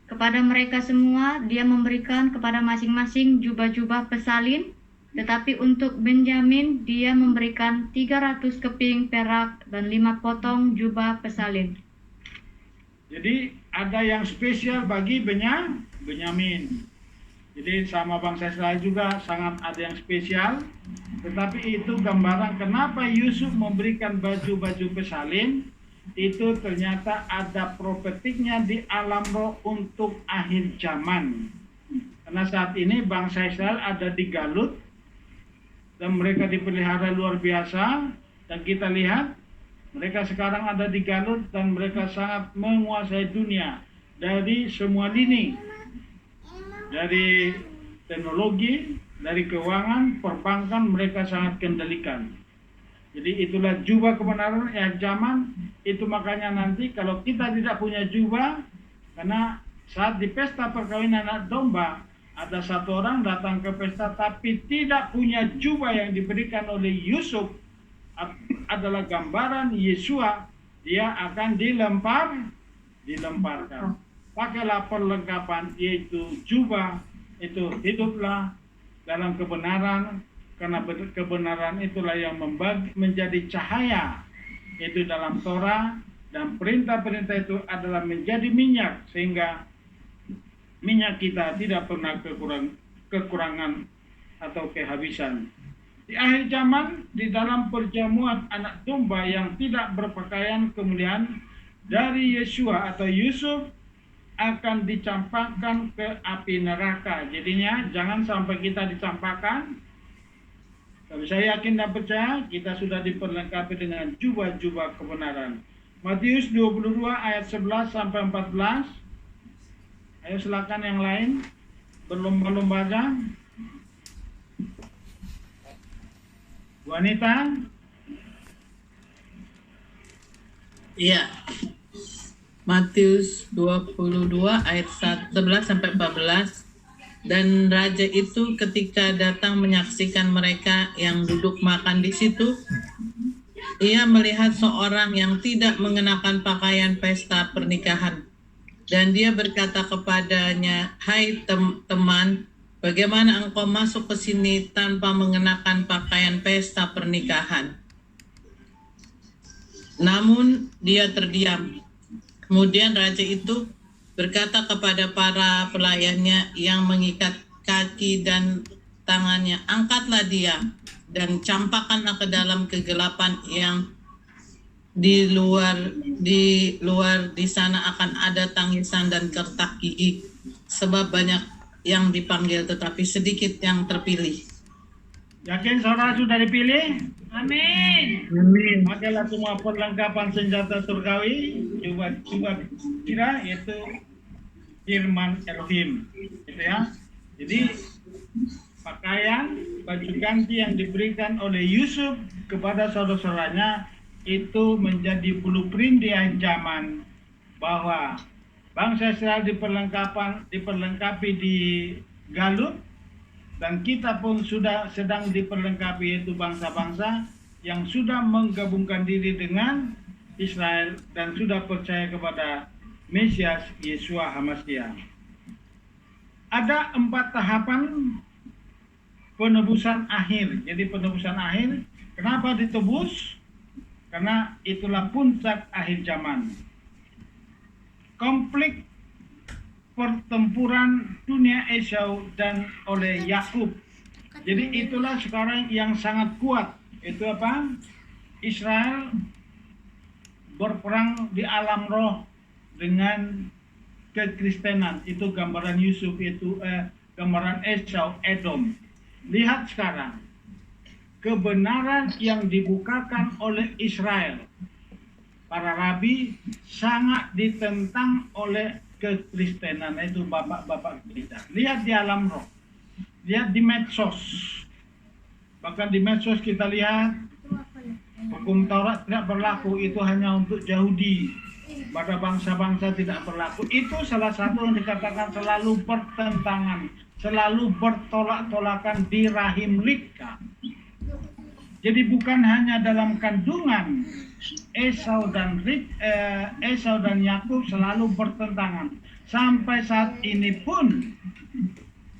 Kepada mereka semua dia memberikan kepada masing-masing jubah-jubah pesalin Tetapi untuk Benyamin, dia memberikan 300 keping perak dan 5 potong jubah pesalin. Jadi ada yang spesial bagi Benyamin. Jadi sama bangsa Israel juga sangat ada yang spesial. Tetapi itu gambaran kenapa Yusuf memberikan baju-baju pesalin. Itu ternyata ada profetiknya di alam roh untuk akhir zaman. Karena saat ini bangsa Israel ada di Galut dan mereka dipelihara luar biasa. Dan kita lihat mereka sekarang ada di Galut dan mereka sangat menguasai dunia dari semua lini. Dari teknologi, dari keuangan, perbankan mereka sangat kendalikan. Jadi itulah jubah kebenaran ya zaman. Itu makanya nanti kalau kita tidak punya jubah, karena saat di pesta perkawinan anak domba, ada satu orang datang ke pesta tapi tidak punya jubah yang diberikan oleh Yusuf, adalah gambaran Yesua, dia akan dilemparkan. Pakailah perlengkapan yaitu jubah, itu hiduplah dalam kebenaran, karena kebenaran itulah yang menjadi cahaya itu dalam Torah, dan perintah-perintah itu adalah menjadi minyak sehingga minyak kita tidak pernah kekurangan atau kehabisan. Di akhir zaman, di dalam perjamuan anak domba yang tidak berpakaian kemuliaan dari Yesua atau Yusuf akan dicampakkan ke api neraka. Jadinya jangan sampai kita dicampakkan. Tapi saya yakin dan percaya kita sudah diperlengkapi dengan jubah-jubah kebenaran. Matius 22 ayat 11 sampai 14. Ayo silakan yang lain berlomba-lomba aja. Wanita. Iya. Matius 22 ayat 11 sampai 14. Dan raja itu ketika datang menyaksikan mereka yang duduk makan di situ, ia melihat seorang yang tidak mengenakan pakaian pesta pernikahan. Dan dia berkata kepadanya, "Hai teman, bagaimana engkau masuk ke sini tanpa mengenakan pakaian pesta pernikahan?" Namun dia terdiam. Kemudian raja itu berkata kepada para pelayannya yang mengikat kaki dan tangannya, "Angkatlah dia dan campakkanlah ke dalam kegelapan yang di luar di sana akan ada tangisan dan kertak gigi, sebab banyak yang dipanggil tetapi sedikit yang terpilih." Yakin saudara sudah dipilih? Amin. Amin. Pakailah semua perlengkapan senjata surgawi, coba kira yaitu firman Elohim, gitu ya. Jadi pakaian baju ganti yang diberikan oleh Yusuf kepada saudara-saudaranya itu menjadi blueprint di akhir zaman bahwa bangsa Israel diperlengkapi di Galut. Dan kita pun sudah sedang diperlengkapi, yaitu bangsa-bangsa yang sudah menggabungkan diri dengan Israel dan sudah percaya kepada Mesias Yesua HaMashiach. Ada 4 tahapan penebusan akhir. Jadi penebusan akhir, kenapa ditebus? Karena itulah puncak akhir zaman. Konflik pertempuran dunia Esau dan oleh Yakub. Jadi itulah sekarang yang sangat kuat. Itu apa? Israel berperang di alam roh dengan kekristenan. Itu gambaran Yusuf, itu gambaran Esau, Edom. Lihat sekarang kebenaran yang dibukakan oleh Israel. Para rabi sangat ditentang oleh kekristenan, itu bapak-bapak kita. Lihat di alam roh, lihat di medsos, bahkan di medsos kita lihat hukum Taurat tidak berlaku, itu hanya untuk Yahudi, pada bangsa-bangsa tidak berlaku. Itu salah satu yang dikatakan selalu bertentangan, selalu bertolak-tolakan di rahim Ribka. Jadi bukan hanya dalam kandungan, Esau dan Yakub selalu bertentangan. Sampai saat ini pun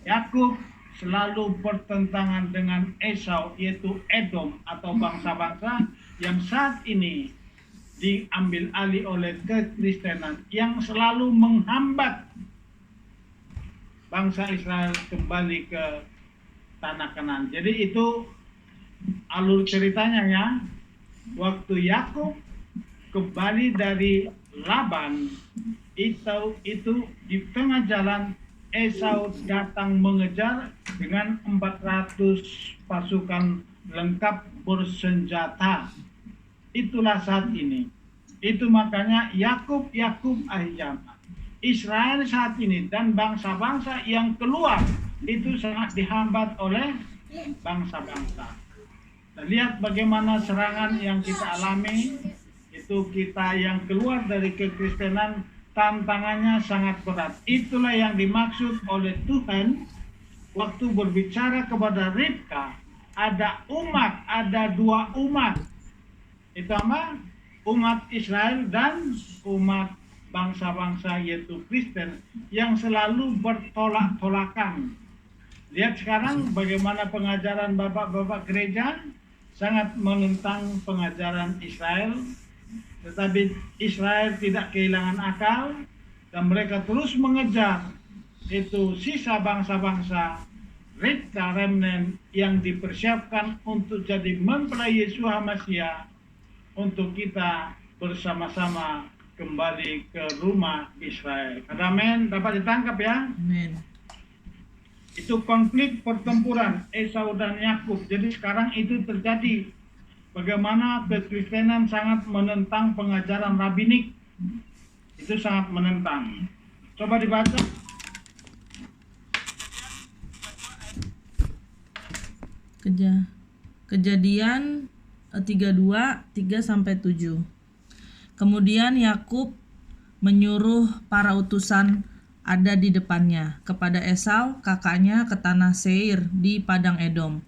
Yakub selalu bertentangan dengan Esau, yaitu Edom atau bangsa-bangsa yang saat ini diambil alih oleh kekristenan yang selalu menghambat bangsa Israel kembali ke tanah Kanaan. Jadi itu alur ceritanya ya. Waktu Yakub kembali dari Laban, itu di tengah jalan Esau datang mengejar dengan 400 pasukan lengkap bersenjata. Itulah saat ini. Itu makanya Yakub Ahijama. Israel saat ini dan bangsa-bangsa yang keluar itu sangat dihambat oleh bangsa-bangsa. Nah, lihat bagaimana serangan yang kita alami. Itu kita yang keluar dari kekristenan, tantangannya sangat berat. Itulah yang dimaksud oleh Tuhan waktu berbicara kepada Ribka. Ada umat, ada dua umat. Itu apa? Umat Israel dan umat bangsa-bangsa yaitu Kristen yang selalu bertolak-tolakan. Lihat sekarang bagaimana pengajaran bapak-bapak gereja sangat menentang pengajaran Israel. Tetapi Israel tidak kehilangan akal dan mereka terus mengejar itu sisa bangsa-bangsa Ribka remnant yang dipersiapkan untuk jadi mempelai Yesus HaMashiach untuk kita bersama-sama kembali ke rumah Israel. Amin, dapat ditangkap ya? Amin. Itu konflik pertempuran Esau dan Yakub. Jadi sekarang itu terjadi. Bagaimana kekristenan sangat menentang pengajaran rabbinik. Itu sangat menentang. Coba dibaca. Kejadian 32, 3-7. Kemudian Yakub menyuruh para utusan ada di depannya kepada Esau kakaknya ke tanah Seir di padang Edom.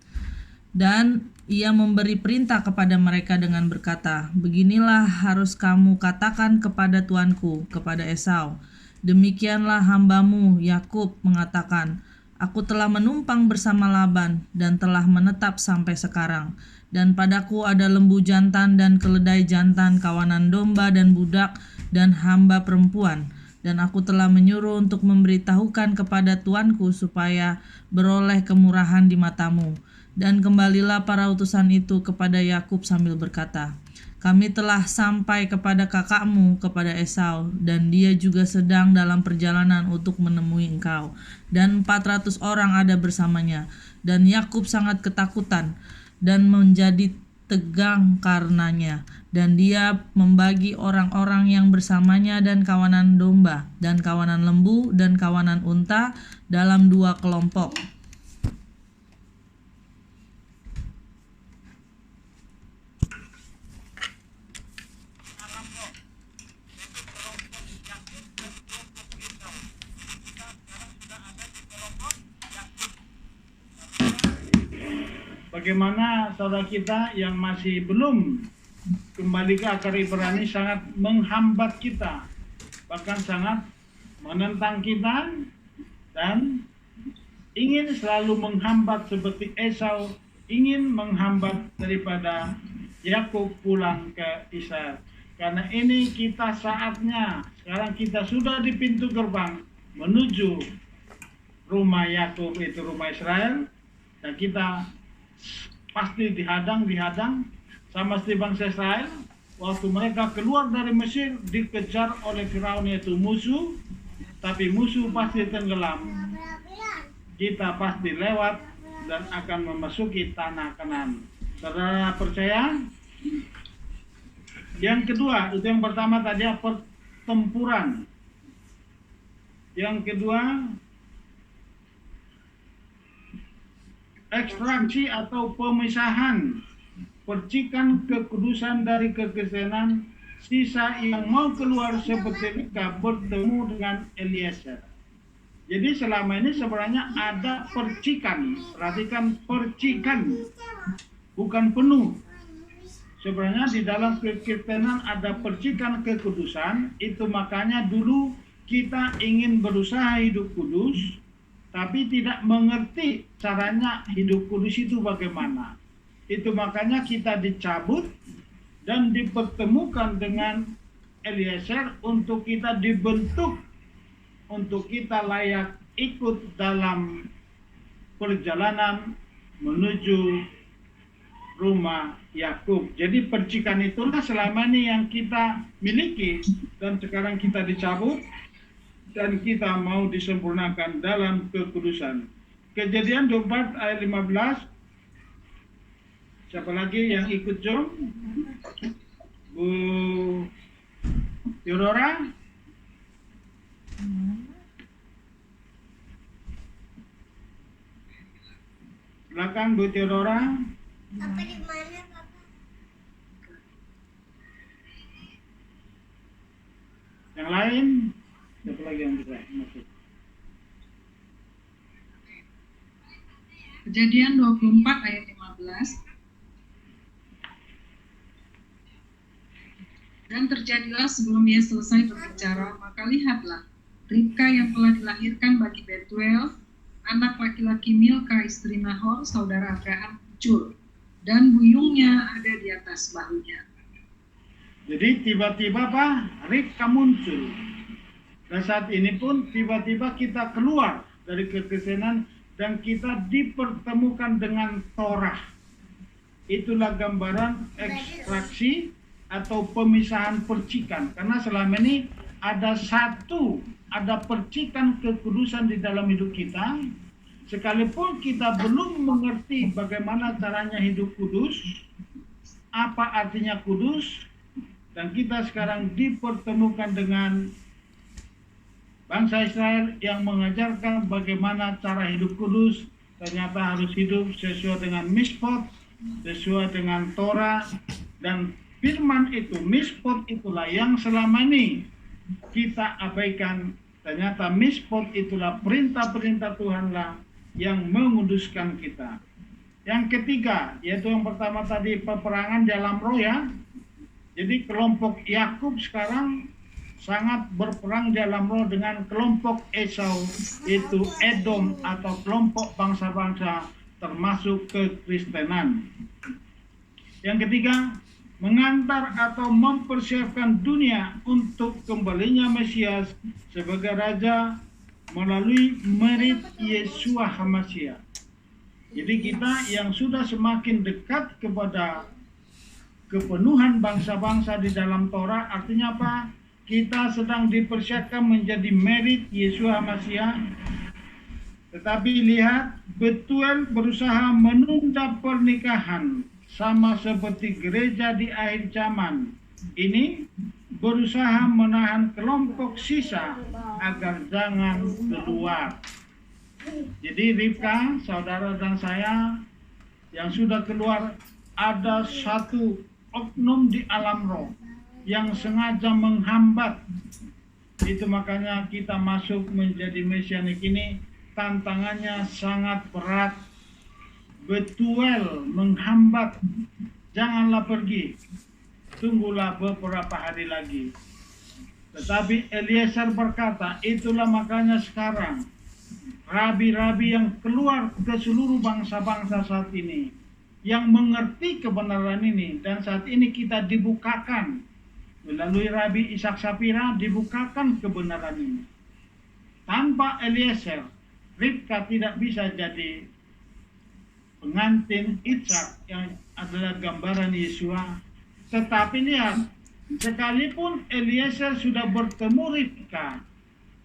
Dan ia memberi perintah kepada mereka dengan berkata, "Beginilah harus kamu katakan kepada tuanku, kepada Esau. Demikianlah hambamu Yakub mengatakan, Aku telah menumpang bersama Laban dan telah menetap sampai sekarang. Dan padaku ada lembu jantan dan keledai jantan, kawanan domba dan budak dan hamba perempuan. Dan aku telah menyuruh untuk memberitahukan kepada tuanku supaya beroleh kemurahan di matamu." Dan kembalilah para utusan itu kepada Yakub sambil berkata, "Kami telah sampai kepada kakakmu, kepada Esau, dan dia juga sedang dalam perjalanan untuk menemui engkau. Dan 400 orang ada bersamanya." Dan Yakub sangat ketakutan dan menjadi tegang karenanya. Dan dia membagi orang-orang yang bersamanya dan kawanan domba, dan kawanan lembu, dan kawanan unta dalam 2 kelompok. Bagaimana saudara kita yang masih belum kembali ke akar Ibrani sangat menghambat kita, bahkan sangat menentang kita dan ingin selalu menghambat seperti Esau ingin menghambat daripada Yakub pulang ke Israel. Karena ini kita saatnya, sekarang kita sudah di pintu gerbang menuju rumah Yakub, itu rumah Israel, dan kita pasti dihadang sama seperti bangsa Israel waktu mereka keluar dari Mesir, dikejar oleh Firaun yaitu musuh, tapi musuh pasti tenggelam. Kita pasti lewat dan akan memasuki tanah Kanaan. Saudara percaya? Yang kedua, itu yang pertama tadi pertempuran. Yang kedua, ekstraksi atau pemisahan, percikan kekudusan dari kekristenan, sisa yang mau keluar seperti Ribka bertemu dengan Eliezer. Jadi selama ini sebenarnya ada percikan, perhatikan percikan, bukan penuh. Sebenarnya di dalam kekristenan ada percikan kekudusan, itu makanya dulu kita ingin berusaha hidup kudus, tapi tidak mengerti caranya hidup kudus itu bagaimana. Itu makanya kita dicabut dan dipertemukan dengan Eliezer untuk kita dibentuk, untuk kita layak ikut dalam perjalanan menuju rumah Yakub. Jadi percikan itulah selama ini yang kita miliki, dan sekarang kita dicabut dan kita mau disempurnakan dalam kekudusan. Kejadian 24 ayat 15. Siapa lagi yang ikut Jom? Bu Theodora? Silakan Bu Theodora. Apa di mana, Papa? Yang lain? Siapa lagi yang bisa masuk? Kejadian 24 ayat 15. Dan terjadilah sebelum ia selesai berbicara, maka lihatlah, Ribka yang telah dilahirkan bagi Betuel, anak laki-laki Milka istri Nahor, saudara Abraham, muncul, dan buyungnya ada di atas bahunya. Jadi tiba-tiba Ribka muncul. Dan saat ini pun tiba-tiba kita keluar dari kekristenan dan kita dipertemukan dengan Torah. Itulah gambaran ekstraksi atau pemisahan percikan. Karena selama ini ada percikan kekudusan di dalam hidup kita. Sekalipun kita belum mengerti bagaimana caranya hidup kudus, apa artinya kudus, dan kita sekarang dipertemukan dengan bangsa Israel yang mengajarkan bagaimana cara hidup kudus. Ternyata harus hidup sesuai dengan Mishpot, sesuai dengan Torah, dan firman itu, Mishpot itulah yang selama ini kita abaikan. Ternyata Mishpot itulah perintah-perintah Tuhanlah yang menguduskan kita. Yang ketiga, yaitu yang pertama tadi peperangan dalam roh ya. Jadi kelompok Yakub sekarang sangat berperang dalam roh dengan kelompok Esau, itu Edom atau kelompok bangsa-bangsa termasuk kekristenan. Yang ketiga, mengantar atau mempersiapkan dunia untuk kembalinya Mesias sebagai Raja melalui merit Yeshua HaMashiach. Jadi kita yang sudah semakin dekat kepada kepenuhan bangsa-bangsa di dalam Torah, artinya apa? Kita sedang dipersiapkan menjadi merit Yeshua HaMashiach. Tetapi lihat, Betuel berusaha menunda pernikahan sama seperti gereja di akhir zaman ini berusaha menahan kelompok sisa agar jangan keluar. Jadi Ribka, saudara dan saya yang sudah keluar, ada satu oknum di alam roh yang sengaja menghambat. Itu makanya kita masuk menjadi mesianik ini tantangannya sangat berat. Betuel menghambat, janganlah pergi, tunggulah beberapa hari lagi. Tetapi Eliezer berkata, itulah makanya sekarang rabi-rabi yang keluar ke seluruh bangsa-bangsa saat ini, yang mengerti kebenaran ini, dan saat ini kita dibukakan melalui Rabi Ishak Sapira, dibukakan kebenaran ini. Tanpa Eliezer, Ribka tidak bisa jadi pengantin Ishak yang adalah gambaran Yeshua. Tetapi lihat, sekalipun Eliezer sudah bertemu Ribka,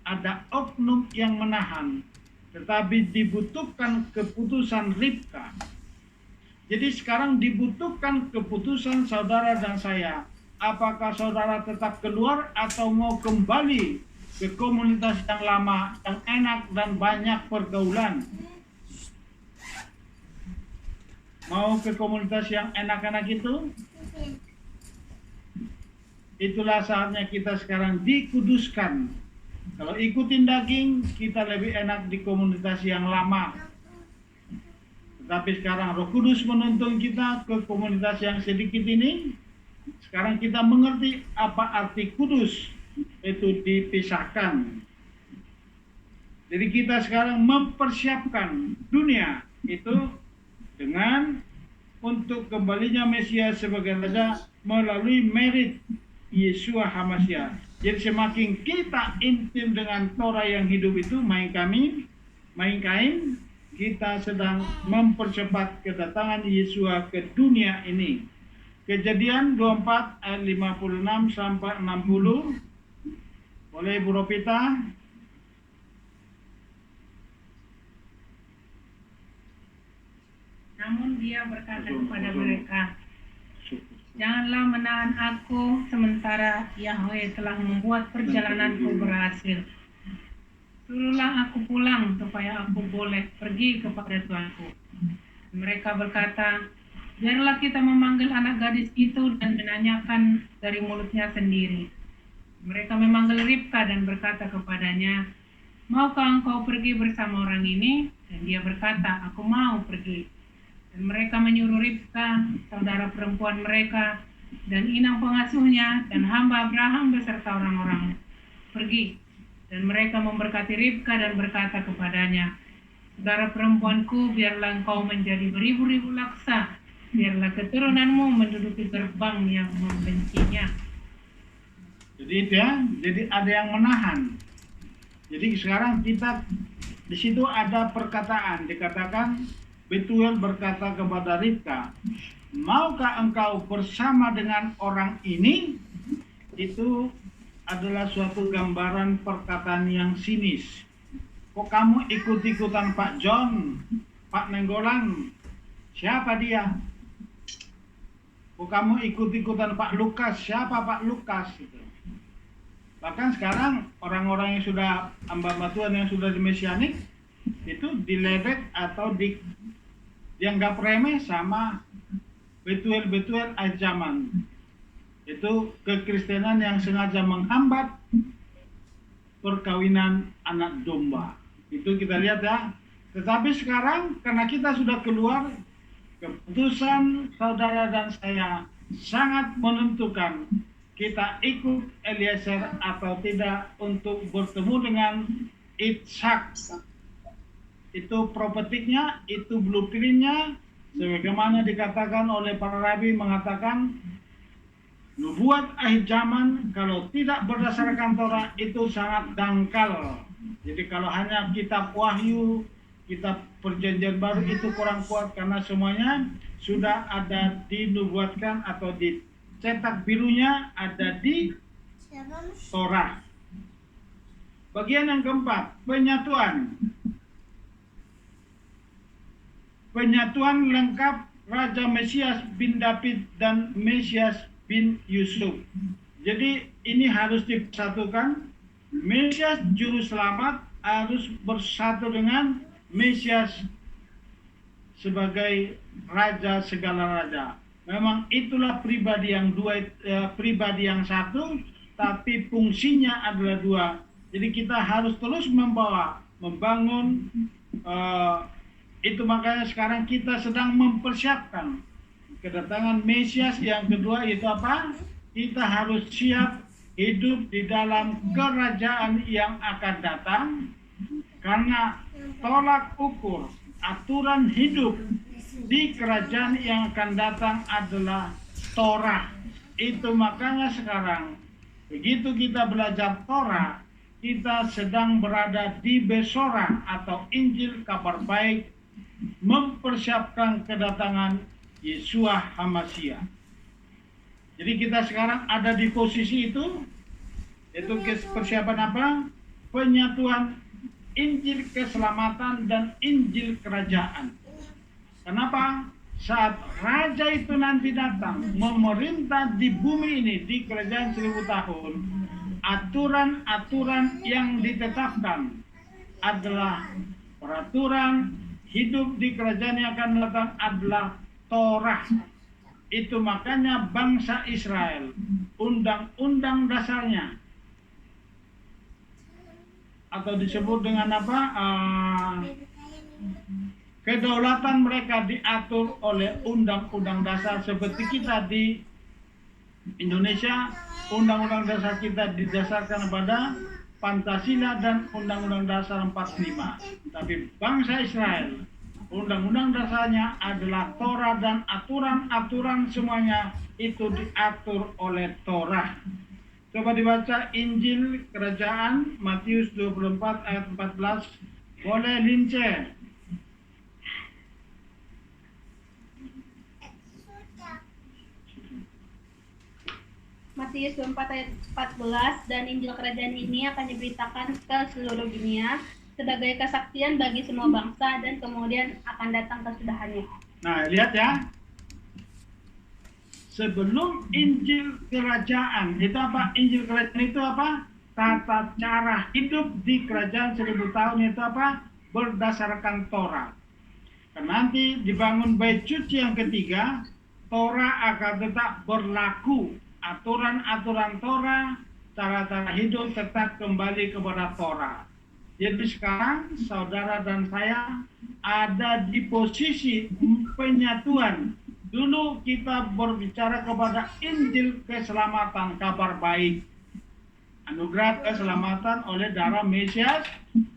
ada oknum yang menahan, tetapi dibutuhkan keputusan Ribka. Jadi sekarang dibutuhkan keputusan saudara dan saya. Apakah saudara tetap keluar atau mau kembali ke komunitas yang lama, yang enak dan banyak pergaulan? Mau ke komunitas yang enak-enak itu? Itulah saatnya kita sekarang dikuduskan. Kalau ikutin daging, kita lebih enak di komunitas yang lama. Tetapi sekarang Roh Kudus menuntun kita ke komunitas yang sedikit ini. Sekarang kita mengerti apa arti kudus, itu dipisahkan. Jadi kita sekarang mempersiapkan dunia itu dengan untuk kembalinya Mesias sebagai Raja melalui merit Yeshua HaMashiach. Jadi semakin kita intim dengan Torah yang hidup itu, main kain, kita sedang mempercepat kedatangan Yeshua ke dunia ini. Kejadian 24 ayat 56 sampai 60. Boleh Bu Ropita? Namun dia berkata kepada mereka, "Janganlah menahan aku sementara Yahweh telah membuat perjalananku berhasil. Suruhlah aku pulang supaya aku boleh pergi kepada Tuanku." Mereka berkata, "Biarlah kita memanggil anak gadis itu dan menanyakan dari mulutnya sendiri." Mereka memanggil Ribka dan berkata kepadanya, "Maukah engkau pergi bersama orang ini?" Dan dia berkata, "Aku mau pergi." Dan mereka menyuruh Ribka, saudara perempuan mereka, dan inang pengasuhnya, dan hamba Abraham beserta orang-orang pergi. Dan mereka memberkati Ribka dan berkata kepadanya, "Saudara perempuanku, biarlah engkau menjadi beribu-ribu laksa, biarlah keturunanmu menduduki gerbang yang membencinya." Jadi itu ya, jadi ada yang menahan. Jadi sekarang kita di situ ada perkataan, dikatakan Betuel berkata kepada Ribka, "Maukah engkau bersama dengan orang ini?" Itu adalah suatu gambaran perkataan yang sinis. Kok kamu ikut-ikutan Pak John, Pak Nenggolan? Siapa dia? Kok kamu ikut-ikutan Pak Lukas? Siapa Pak Lukas? Gitu. Bahkan sekarang orang-orang yang sudah hamba Tuhan yang sudah di Mesianik itu diledek atau dianggap remeh sama betuel-betuel ajaman. Itu kekristenan yang sengaja menghambat perkawinan anak domba. Itu kita lihat ya. Tetapi sekarang karena kita sudah keluar, keputusan saudara dan saya sangat menentukan kita ikut Eliezer atau tidak untuk bertemu dengan Ishak. Itu prophetiknya, itu blueprintnya, sebagaimana dikatakan oleh para rabi mengatakan nubuat akhir zaman kalau tidak berdasarkan Torah itu sangat dangkal. Jadi kalau hanya kitab Wahyu, kitab Perjanjian Baru itu kurang kuat karena semuanya sudah ada dinubuatkan atau dicetak birunya ada di Torah. Bagian yang keempat, penyatuan. Penyatuan lengkap Raja Mesias bin David dan Mesias bin Yusuf. Jadi ini harus disatukan. Mesias juru selamat harus bersatu dengan Mesias sebagai Raja segala raja. Memang itulah pribadi yang dua, pribadi yang satu, tapi fungsinya adalah dua. Jadi kita harus terus membangun. Itu makanya sekarang kita sedang mempersiapkan kedatangan Mesias yang kedua. Itu apa? Kita harus siap hidup di dalam kerajaan yang akan datang, karena tolak ukur aturan hidup di kerajaan yang akan datang adalah Torah. Itu makanya sekarang begitu kita belajar Torah, kita sedang berada di Besora atau Injil kabar baik, mempersiapkan kedatangan Yeshua HaMashiach. Jadi kita sekarang ada di posisi itu, yaitu persiapan apa? Penyatuan Injil keselamatan dan Injil kerajaan. Kenapa? Saat Raja itu nanti datang memerintah di bumi ini, di kerajaan 1000 tahun, aturan-aturan yang ditetapkan adalah peraturan hidup di kerajaan yang akan datang adalah Torah. Itu makanya bangsa Israel, undang-undang dasarnya, atau disebut dengan apa? Kedaulatan mereka diatur oleh undang-undang dasar. Seperti kita di Indonesia, undang-undang dasar kita didasarkan pada Pancasila dan Undang-Undang Dasar 45. Tapi bangsa Israel, Undang-Undang dasarnya adalah Torah dan aturan-aturan semuanya itu diatur oleh Torah. Coba dibaca Injil Kerajaan Matius 24 ayat 14. Boleh Lince. Matius 24 ayat 14, dan Injil Kerajaan ini akan diberitakan ke seluruh dunia sebagai kesaksian bagi semua bangsa dan kemudian akan datang kesudahannya. Nah, lihat ya. Sebelum Injil Kerajaan, itu apa? Injil Kerajaan itu apa? Tata cara hidup di kerajaan 1000 tahun itu apa? Berdasarkan Torah. Dan nanti dibangun bait suci yang ketiga, Torah akan tetap berlaku. Aturan-aturan Torah, cara-cara hidup tetap kembali kepada Torah. Jadi sekarang saudara dan saya ada di posisi penyatuan. Dulu kita berbicara kepada Injil keselamatan, kabar baik. Anugerah keselamatan oleh darah Mesias,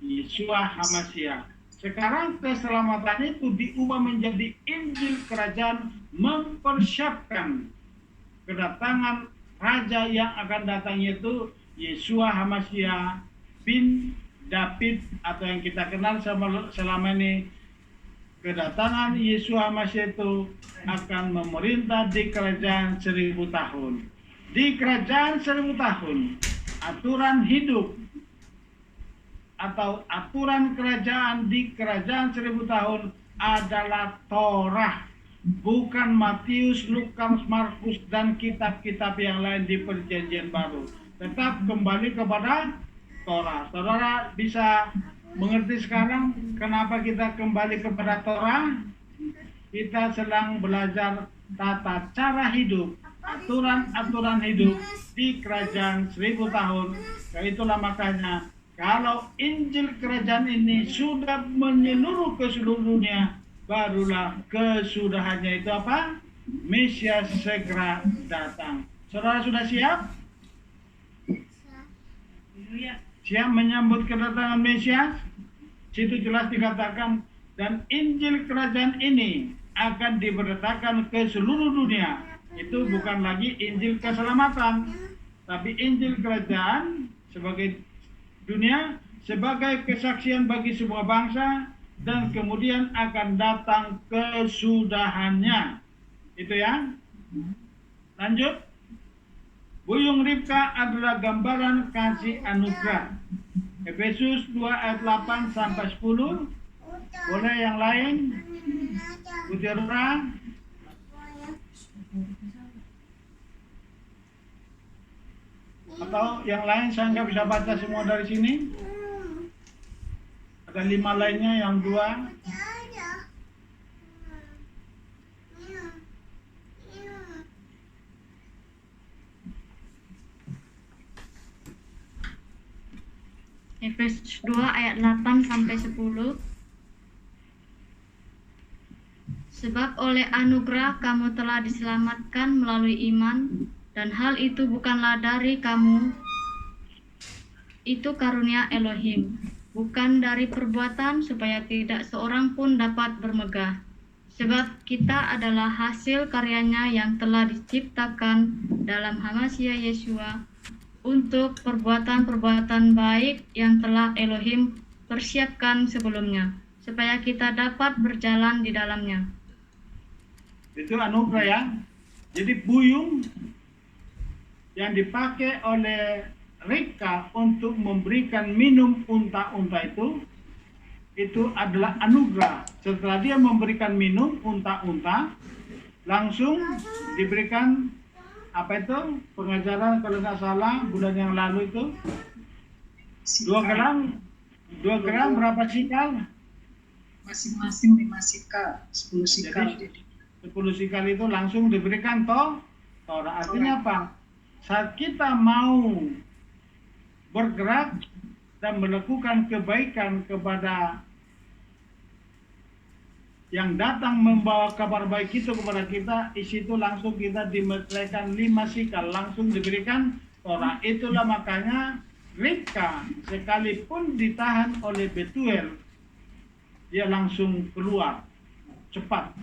Yeshua HaMashiach. Sekarang keselamatan itu diubah menjadi Injil kerajaan, mempersiapkan kedatangan raja yang akan datang, yaitu Yeshua HaMashiach bin David, atau yang kita kenal selama ini. Kedatangan Yeshua HaMashiach itu akan memerintah di kerajaan 1000 tahun. Di kerajaan 1000 tahun, aturan hidup atau aturan kerajaan di kerajaan 1000 tahun adalah Torah, bukan Matius, Lukas, Markus, dan kitab-kitab yang lain di Perjanjian Baru. Tetap kembali kepada Torah. Saudara bisa mengerti sekarang kenapa kita kembali kepada Torah? Kita sedang belajar tata cara hidup, aturan-aturan hidup di kerajaan 1000 tahun. Itulah makanya kalau Injil kerajaan ini sudah menyeluruh ke seluruh dunia, barulah kesudahannya itu apa? Mesias segera datang. Saudara sudah siap? Siap menyambut kedatangan Mesias? Situ jelas dikatakan, dan Injil kerajaan ini akan diberitakan ke seluruh dunia. Itu bukan lagi Injil keselamatan, tapi Injil kerajaan sebagai dunia, sebagai kesaksian bagi semua bangsa, dan kemudian akan datang kesudahannya. Itu ya. Lanjut. Buyung Ribka adalah gambaran kasih anugerah. Efesus 2 ayat 8 sampai 10. Boleh yang lain? Butira. Atau yang lain saya nggak bisa baca semua dari sini. Ada 5 lainnya, yang 2. Efesus 2 ayat 8 sampai 10. Sebab oleh anugerah kamu telah diselamatkan melalui iman, dan hal itu bukanlah dari kamu, itu karunia Elohim, bukan dari perbuatan, supaya tidak seorang pun dapat bermegah. Sebab kita adalah hasil karyanya yang telah diciptakan dalam HaMashiach Yeshua untuk perbuatan-perbuatan baik yang telah Elohim persiapkan sebelumnya, supaya kita dapat berjalan di dalamnya. Itu anugerah ya. Jadi buyung yang dipakai oleh Ribka untuk memberikan minum unta-unta itu adalah anugerah. Setelah dia memberikan minum unta-unta, langsung diberikan apa itu pengajaran, kalau nggak salah bulan yang lalu itu 2 gram berapa sikal? Masing-masing 5 sikal, 10 sikal. Jadi 10 sikal itu langsung diberikan Torah. Artinya apa? Saat kita mau bergerak dan melakukan kebaikan kepada yang datang membawa kabar baik itu kepada kita, isi itu langsung kita dimeteraikan 5 sikal, langsung diberikan Torah. Itulah makanya Ribka sekalipun ditahan oleh Betuel, dia langsung keluar cepat.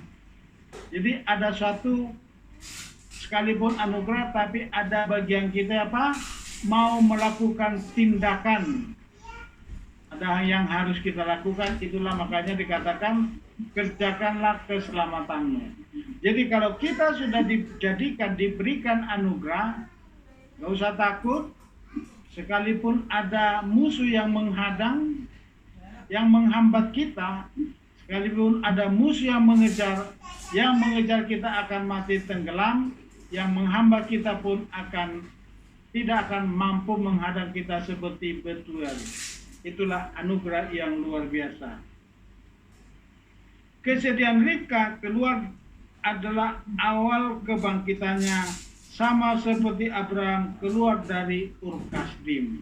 Jadi ada suatu, sekalipun anugerah, tapi ada bagian kita apa? Mau melakukan tindakan. Ada yang harus kita lakukan, itulah makanya dikatakan kerjakanlah keselamatanmu. Jadi kalau kita sudah diberikan anugerah, gak usah takut. Sekalipun ada musuh yang menghadang, yang menghambat kita, sekalipun ada musuh yang mengejar kita akan mati tenggelam, yang menghambat kita pun tidak akan mampu menghadang kita seperti Betuel. Itulah anugerah yang luar biasa. Kesedihan Ribka keluar adalah awal kebangkitannya, sama seperti Abraham keluar dari Ur Kasdim.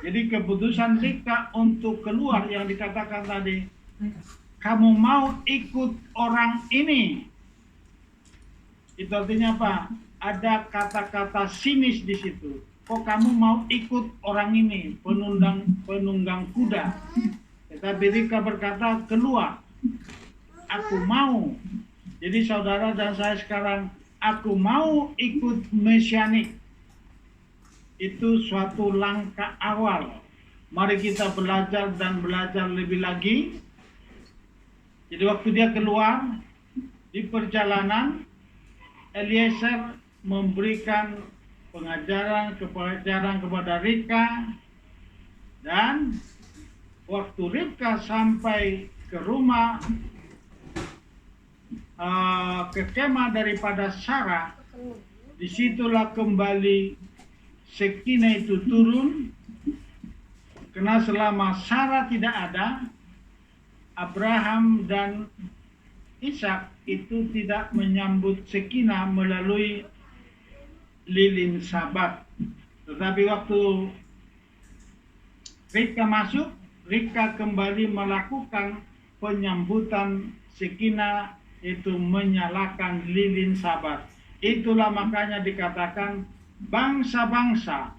Jadi keputusan Ribka untuk keluar yang dikatakan tadi, kamu mau ikut orang ini. Itu artinya apa? Ada kata-kata sinis di situ. Kok kamu mau ikut orang ini, penunggang kuda? Tetapi Ribka berkata, keluar. Aku mau. Jadi saudara dan saya sekarang, aku mau ikut mesianik. Itu suatu langkah awal. Mari kita belajar dan belajar lebih lagi. Jadi waktu dia keluar di perjalanan, Eliezer memberikan pengajaran kepada Ribka, dan waktu Ribka sampai ke rumah, ke kemah daripada Sarah, disitulah kembali Shekinah itu turun, karena selama Sarah tidak ada, Abraham dan Ishak itu tidak menyambut Shekinah melalui lilin Sabat. Tetapi waktu Ribka masuk, Ribka kembali melakukan penyambutan Shekinah, itu menyalakan lilin Sabat. Itulah makanya dikatakan bangsa-bangsa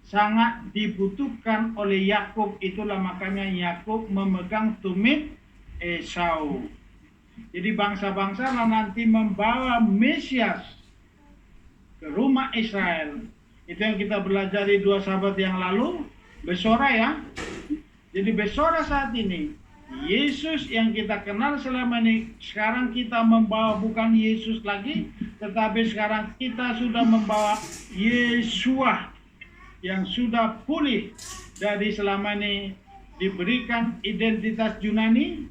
sangat dibutuhkan oleh Yakub. Itulah makanya Yakub memegang tumit Esau. Jadi bangsa-bangsa nanti membawa Mesias ke rumah Israel. Itu yang kita belajar di 2 Sabat yang lalu. Besora ya. Jadi besora saat ini, Yesus yang kita kenal selama ini, sekarang kita membawa bukan Yesus lagi, tetapi sekarang kita sudah membawa Yeshua yang sudah pulih dari selama ini, diberikan identitas Yunani,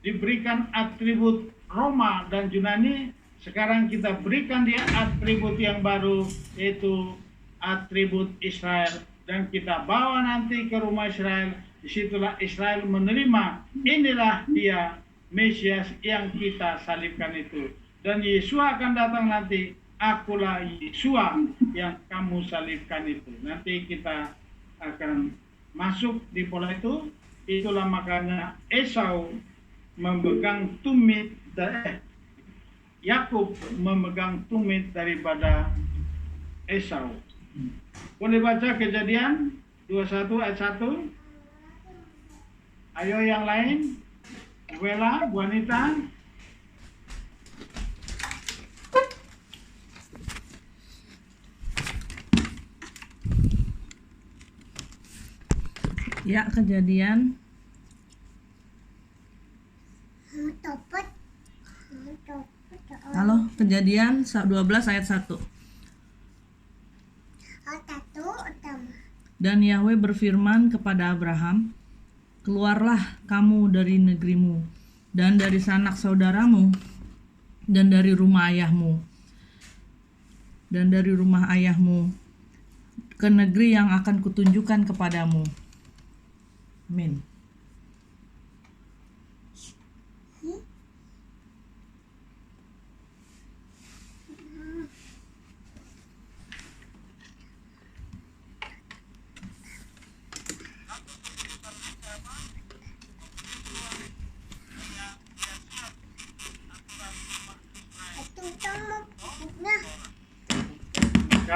diberikan atribut Roma dan Yunani. Sekarang kita berikan dia atribut yang baru, yaitu atribut Israel, dan kita bawa nanti ke rumah Israel. Disitulah Israel menerima, inilah dia Mesias yang kita salibkan itu. Dan Yeshua akan datang nanti, akulah Yeshua yang kamu salibkan itu. Nanti kita akan masuk di pola itu. Itulah makanya Esau memegang tumit, Yakub memegang tumit daripada Esau. Boleh baca Kejadian 21 ayat 1. Ayo yang lain, Wela, Bu Anita. Ya, Kejadian. Halo, Kejadian 12 ayat 1. Dan Yahweh berfirman kepada Abraham, keluarlah kamu dari negerimu, dan dari sanak saudaramu, dan dari rumah ayahmu, ke negeri yang akan kutunjukkan kepadamu. Amin.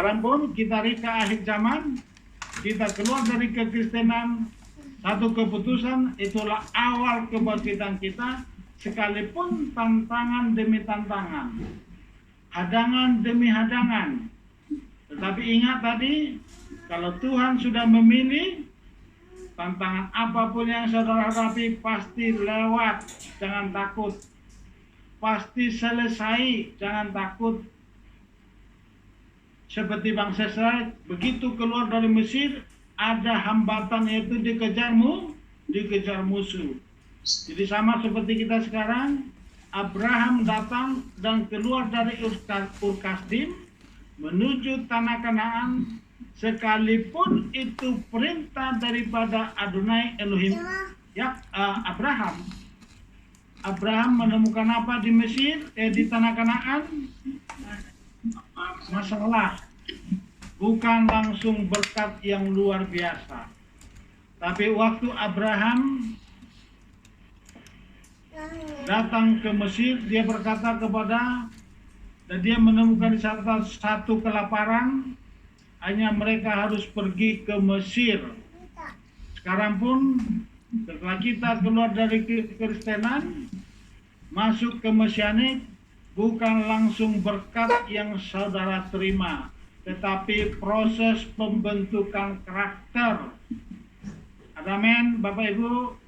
Sekarang pun kita rika akhir zaman, kita keluar dari kekristenan, satu keputusan itulah awal kebangkitan kita, sekalipun tantangan demi tantangan, hadangan demi hadangan. Tetapi ingat tadi, kalau Tuhan sudah memilih, tantangan apapun yang saudara hadapi pasti lewat, jangan takut. Pasti selesai, jangan takut. Seperti bangsa Israel, begitu keluar dari Mesir, ada hambatan yaitu dikejar musuh. Jadi sama seperti kita sekarang, Abraham datang dan keluar dari Ur Kasdim menuju tanah Kanaan, sekalipun itu perintah daripada Adonai Elohim Abraham. Abraham menemukan apa di Mesir, di tanah Kanaan? Masalah. Bukan langsung berkat yang luar biasa. Tapi waktu Abraham datang ke Mesir, dia berkata dan dia menemukan satu kelaparan, hanya mereka harus pergi ke Mesir. Sekarang pun setelah kita keluar dari kekristenan, masuk ke Mesianik, bukan langsung berkat yang saudara terima, tetapi proses pembentukan karakter. Amin, Bapak Ibu.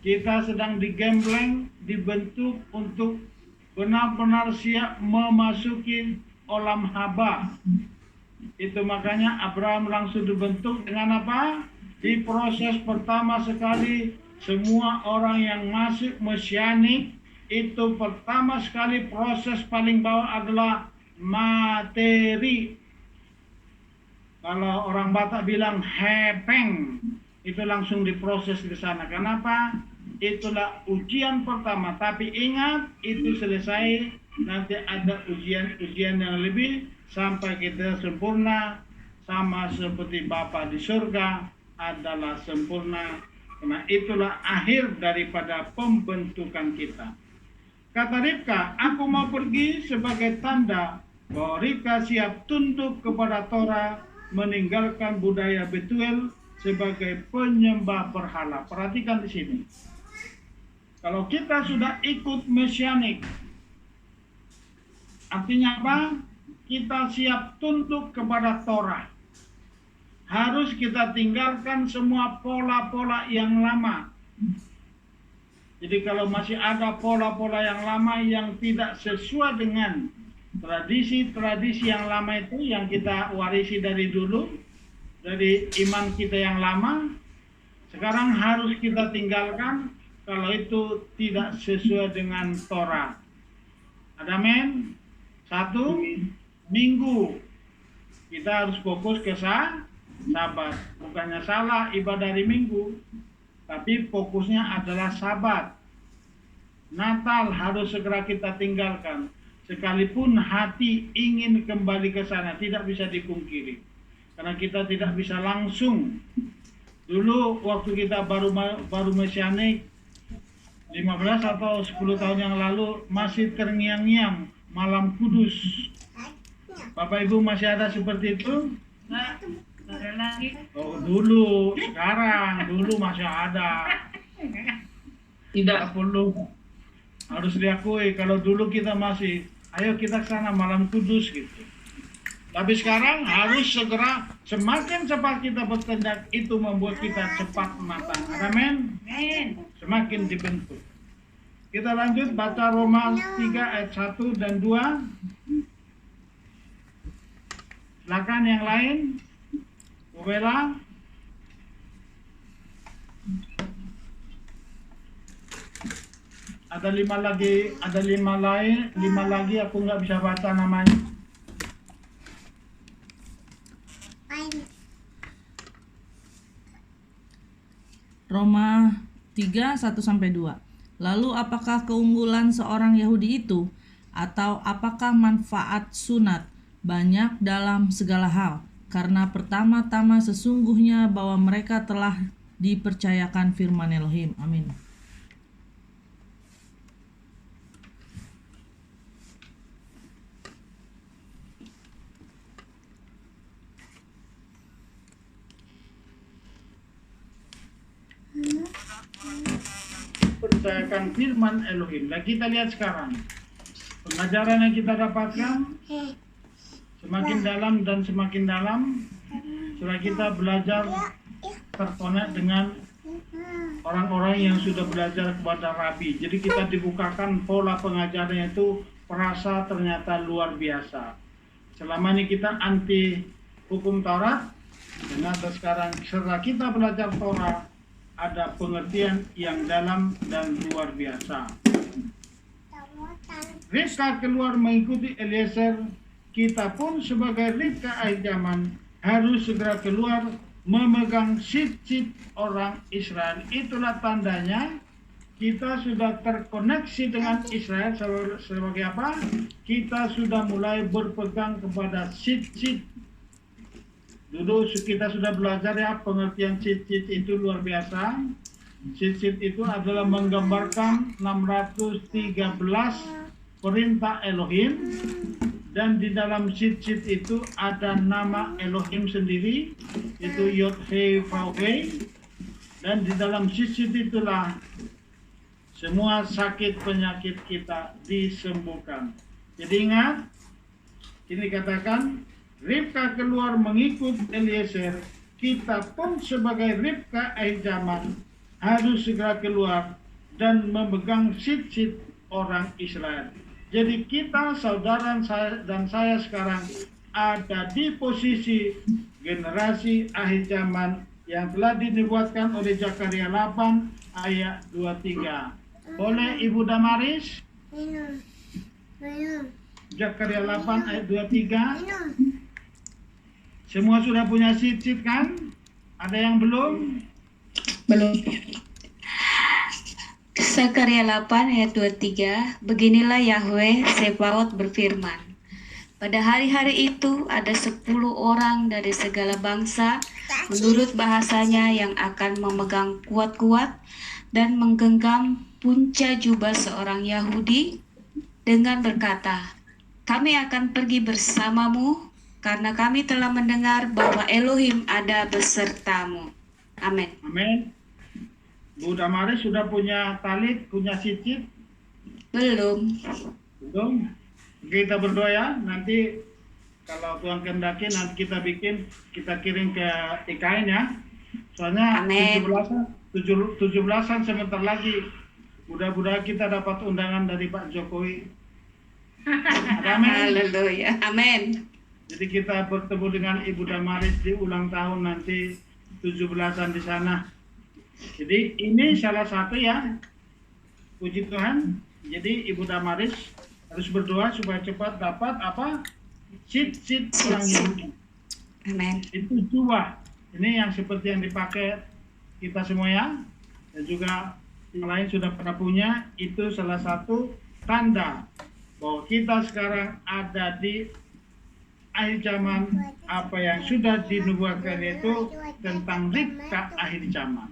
Kita sedang digembleng, dibentuk untuk benar-benar siap memasuki olam haba. Itu makanya Abraham langsung dibentuk dengan apa? Di proses pertama sekali, semua orang yang masuk mesianik, itu pertama sekali proses paling bawah adalah materi. Kalau orang Batak bilang hepeng, itu langsung diproses di sana. Kenapa? Itulah ujian pertama. Tapi ingat, itu selesai, nanti ada ujian-ujian yang lebih sampai kita sempurna, sama seperti Bapa di surga adalah sempurna. Karena itulah akhir daripada pembentukan kita. Kata Ribka, aku mau pergi sebagai tanda bahwa Ribka siap tunduk kepada Torah, meninggalkan budaya Betuel sebagai penyembah berhala. Perhatikan di sini. Kalau kita sudah ikut mesianik, artinya apa? Kita siap tunduk kepada Torah. Harus kita tinggalkan semua pola-pola yang lama. Jadi kalau masih ada pola-pola yang lama yang tidak sesuai dengan tradisi-tradisi yang lama itu, yang kita warisi dari dulu, dari iman kita yang lama, sekarang harus kita tinggalkan kalau itu tidak sesuai dengan Torah. Ada men? Satu, Minggu. Kita harus fokus ke Sabat. Bukannya salah ibadah di Minggu, tapi fokusnya adalah Sabat. Natal harus segera kita tinggalkan. Sekalipun hati ingin kembali ke sana, tidak bisa dipungkiri. Karena kita tidak bisa langsung. Dulu waktu kita baru mesianik, 15 atau 10 tahun yang lalu, masih terngiang-ngiang malam kudus. Bapak Ibu masih ada seperti itu? Ada lagi. Oh, dulu, sekarang, dulu masih ada. Tidak perlu, harus diakui, kalau dulu kita masih, ayo kita ke sana malam kudus gitu. Tapi sekarang harus segera, semakin cepat kita bertindak, itu membuat kita cepat matang. Amin. Semakin dibentuk. Kita lanjut baca Roma 3 ayat 1 dan 2. Silakan yang lain. Bu Bella. Ada 5 lagi, aku nggak bisa baca namanya. Roma 3, 1-2. Lalu apakah keunggulan seorang Yahudi itu? Atau apakah manfaat sunat? Banyak dalam segala hal. Karena pertama-tama sesungguhnya bahwa mereka telah dipercayakan firman Elohim. Amin. mempercayakan firman Elohim. Dan kita lihat sekarang, pengajaran yang kita dapatkan semakin dalam dan semakin dalam, setelah kita belajar terkonek dengan orang-orang yang sudah belajar kepada Rabi. Jadi kita dibukakan pola pengajarannya itu perasa ternyata luar biasa. Selama ini kita anti hukum Taurat, ternyata sekarang setelah kita belajar Torah, ada pengertian yang dalam dan luar biasa. Ribka keluar mengikuti Eliezer, kita pun sebagai Ribka akhir zaman harus segera keluar memegang sit-sit orang Israel. Itulah tandanya kita sudah terkoneksi dengan Israel. Sebagai apa? Kita sudah mulai berpegang kepada sit-sit. Dulu kita sudah belajar ya, pengertian sit-sit itu luar biasa. Sit-sit itu adalah menggambarkan 613 perintah Elohim, dan di dalam sit-sit itu ada nama Elohim sendiri, itu Yod-Heh-Vav-Heh, dan di dalam sit-sit itulah semua sakit penyakit kita disembuhkan. Jadi ingat, ini katakan Ribka keluar mengikut Eliezer, kita pun sebagai Ribka akhir zaman harus segera keluar dan memegang sit-sit orang Israel. Jadi kita, saudara dan saya sekarang ada di posisi generasi akhir zaman yang telah dinubuatkan oleh Zakaria 8 ayat 23. Boleh Ibu Damaris? Zakaria 8 ayat 23. Semua sudah punya sit-sit kan? Ada yang belum? Belum. Zakaria 8 ayat 23, beginilah Yahweh Sebaot berfirman. Pada hari-hari itu ada 10 orang dari segala bangsa menurut bahasanya yang akan memegang kuat-kuat dan menggenggam punca jubah seorang Yahudi dengan berkata, kami akan pergi bersamamu karena kami telah mendengar bahwa Elohim ada besertamu. Amin. Amin. Bu Damaris sudah punya talit, punya sit-sit? Belum. Belum. Kita berdoa ya, nanti kalau Tuhan kehendaki nanti kita bikin, kita kirim ke IKN ya. Soalnya 17-an sebentar lagi. Mudah-mudahan kita dapat undangan dari Pak Jokowi. Amin. Haleluya. Amin. Jadi kita bertemu dengan Ibu Damaris di ulang tahun nanti 17-an di sana. Jadi ini salah satu ya, puji Tuhan. Jadi Ibu Damaris harus berdoa supaya cepat dapat apa? Sit-sit orang Yahudi. Amin. Itu jubah. Ini yang seperti yang dipakai kita semua ya. Dan juga yang lain sudah pernah punya. Itu salah satu tanda bahwa kita sekarang ada di akhir zaman. Apa yang sudah dinubuatkan itu tentang Ribka akhir zaman.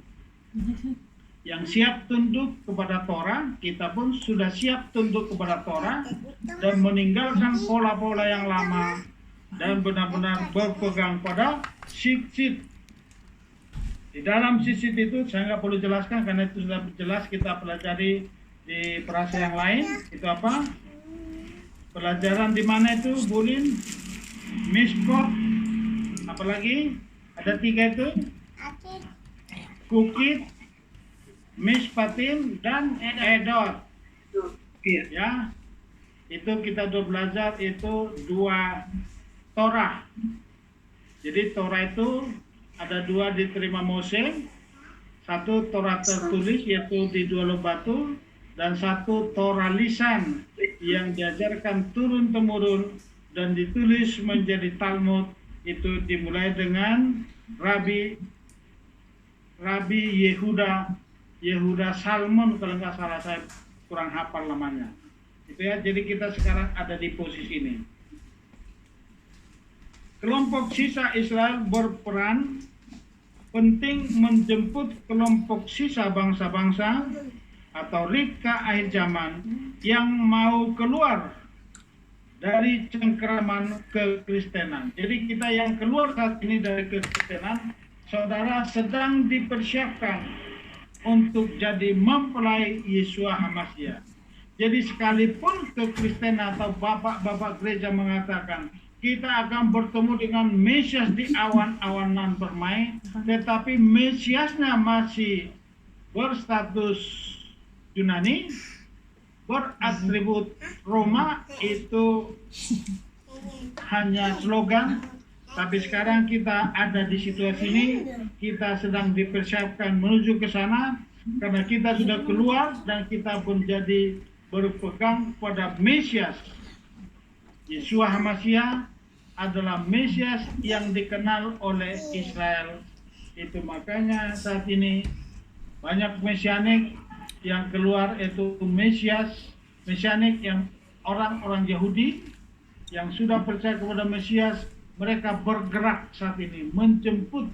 Yang siap tunduk kepada Torah, kita pun sudah siap tunduk kepada Torah dan meninggalkan pola-pola yang lama dan benar-benar berpegang pada sit-sit. Di dalam sit-sit itu saya nggak perlu jelaskan karena itu sudah jelas kita pelajari di perasa yang lain. Itu apa? Pelajaran di mana itu, Bulin? Miskot, apalagi? Ada 3 itu? Kukit, Mispatim, dan Edot. Ya, itu kita sudah belajar itu 2 Torah. Jadi Torah itu ada 2 diterima Mose, 1 Torah tertulis yaitu di 2 batu, dan 1 Torah lisan yang diajarkan turun-temurun dan ditulis menjadi Talmud. Itu dimulai dengan Rabi Yehuda Salmon, kalau nggak salah, saya kurang hafal namanya. Itu ya, jadi kita sekarang ada di posisi ini. Kelompok sisa Israel berperan penting menjemput kelompok sisa bangsa-bangsa atau Ribka akhir zaman yang mau keluar dari cengkeraman kekristenan. Jadi kita yang keluar saat ini dari kekristenan, saudara sedang dipersiapkan untuk jadi mempelai Yeshua HaMashiach. Jadi sekalipun Kristen atau bapak-bapak gereja mengatakan kita akan bertemu dengan Mesias di awan-awanan permai, tetapi Mesiasnya masih berstatus Yunani, beratribut Roma, itu hanya slogan. Tapi sekarang kita ada di situasi ini, kita sedang dipersiapkan menuju ke sana, karena kita sudah keluar dan kita pun jadi berpegang pada Mesias. Yeshua HaMashiach adalah Mesias yang dikenal oleh Israel. Itu makanya saat ini banyak Mesianik yang keluar, itu Mesianik yang orang-orang Yahudi yang sudah percaya kepada Mesias. Mereka bergerak saat ini menjemput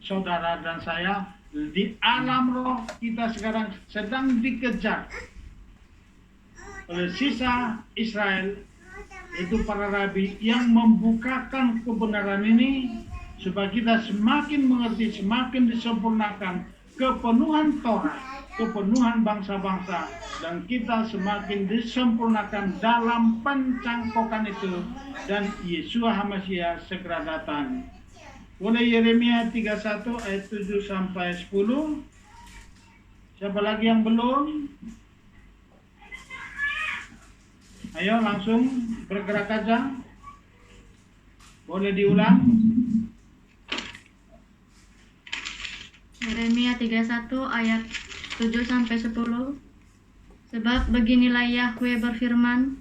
saudara dan saya di alam roh. Kita sekarang sedang dikejar oleh sisa Israel, itu para rabi yang membukakan kebenaran ini supaya kita semakin mengerti, semakin disempurnakan kepenuhan Torah, kepenuhan bangsa-bangsa, dan kita semakin disempurnakan dalam pencangkokan itu, dan Yeshua HaMashiach segera datang. Boleh Yeremia 31 ayat 7 sampai 10. Siapa lagi yang belum? Ayo langsung bergerak aja. Boleh diulang? Yeremia 31 ayat 7 sampai 10. Sebab beginilah Yahweh berfirman,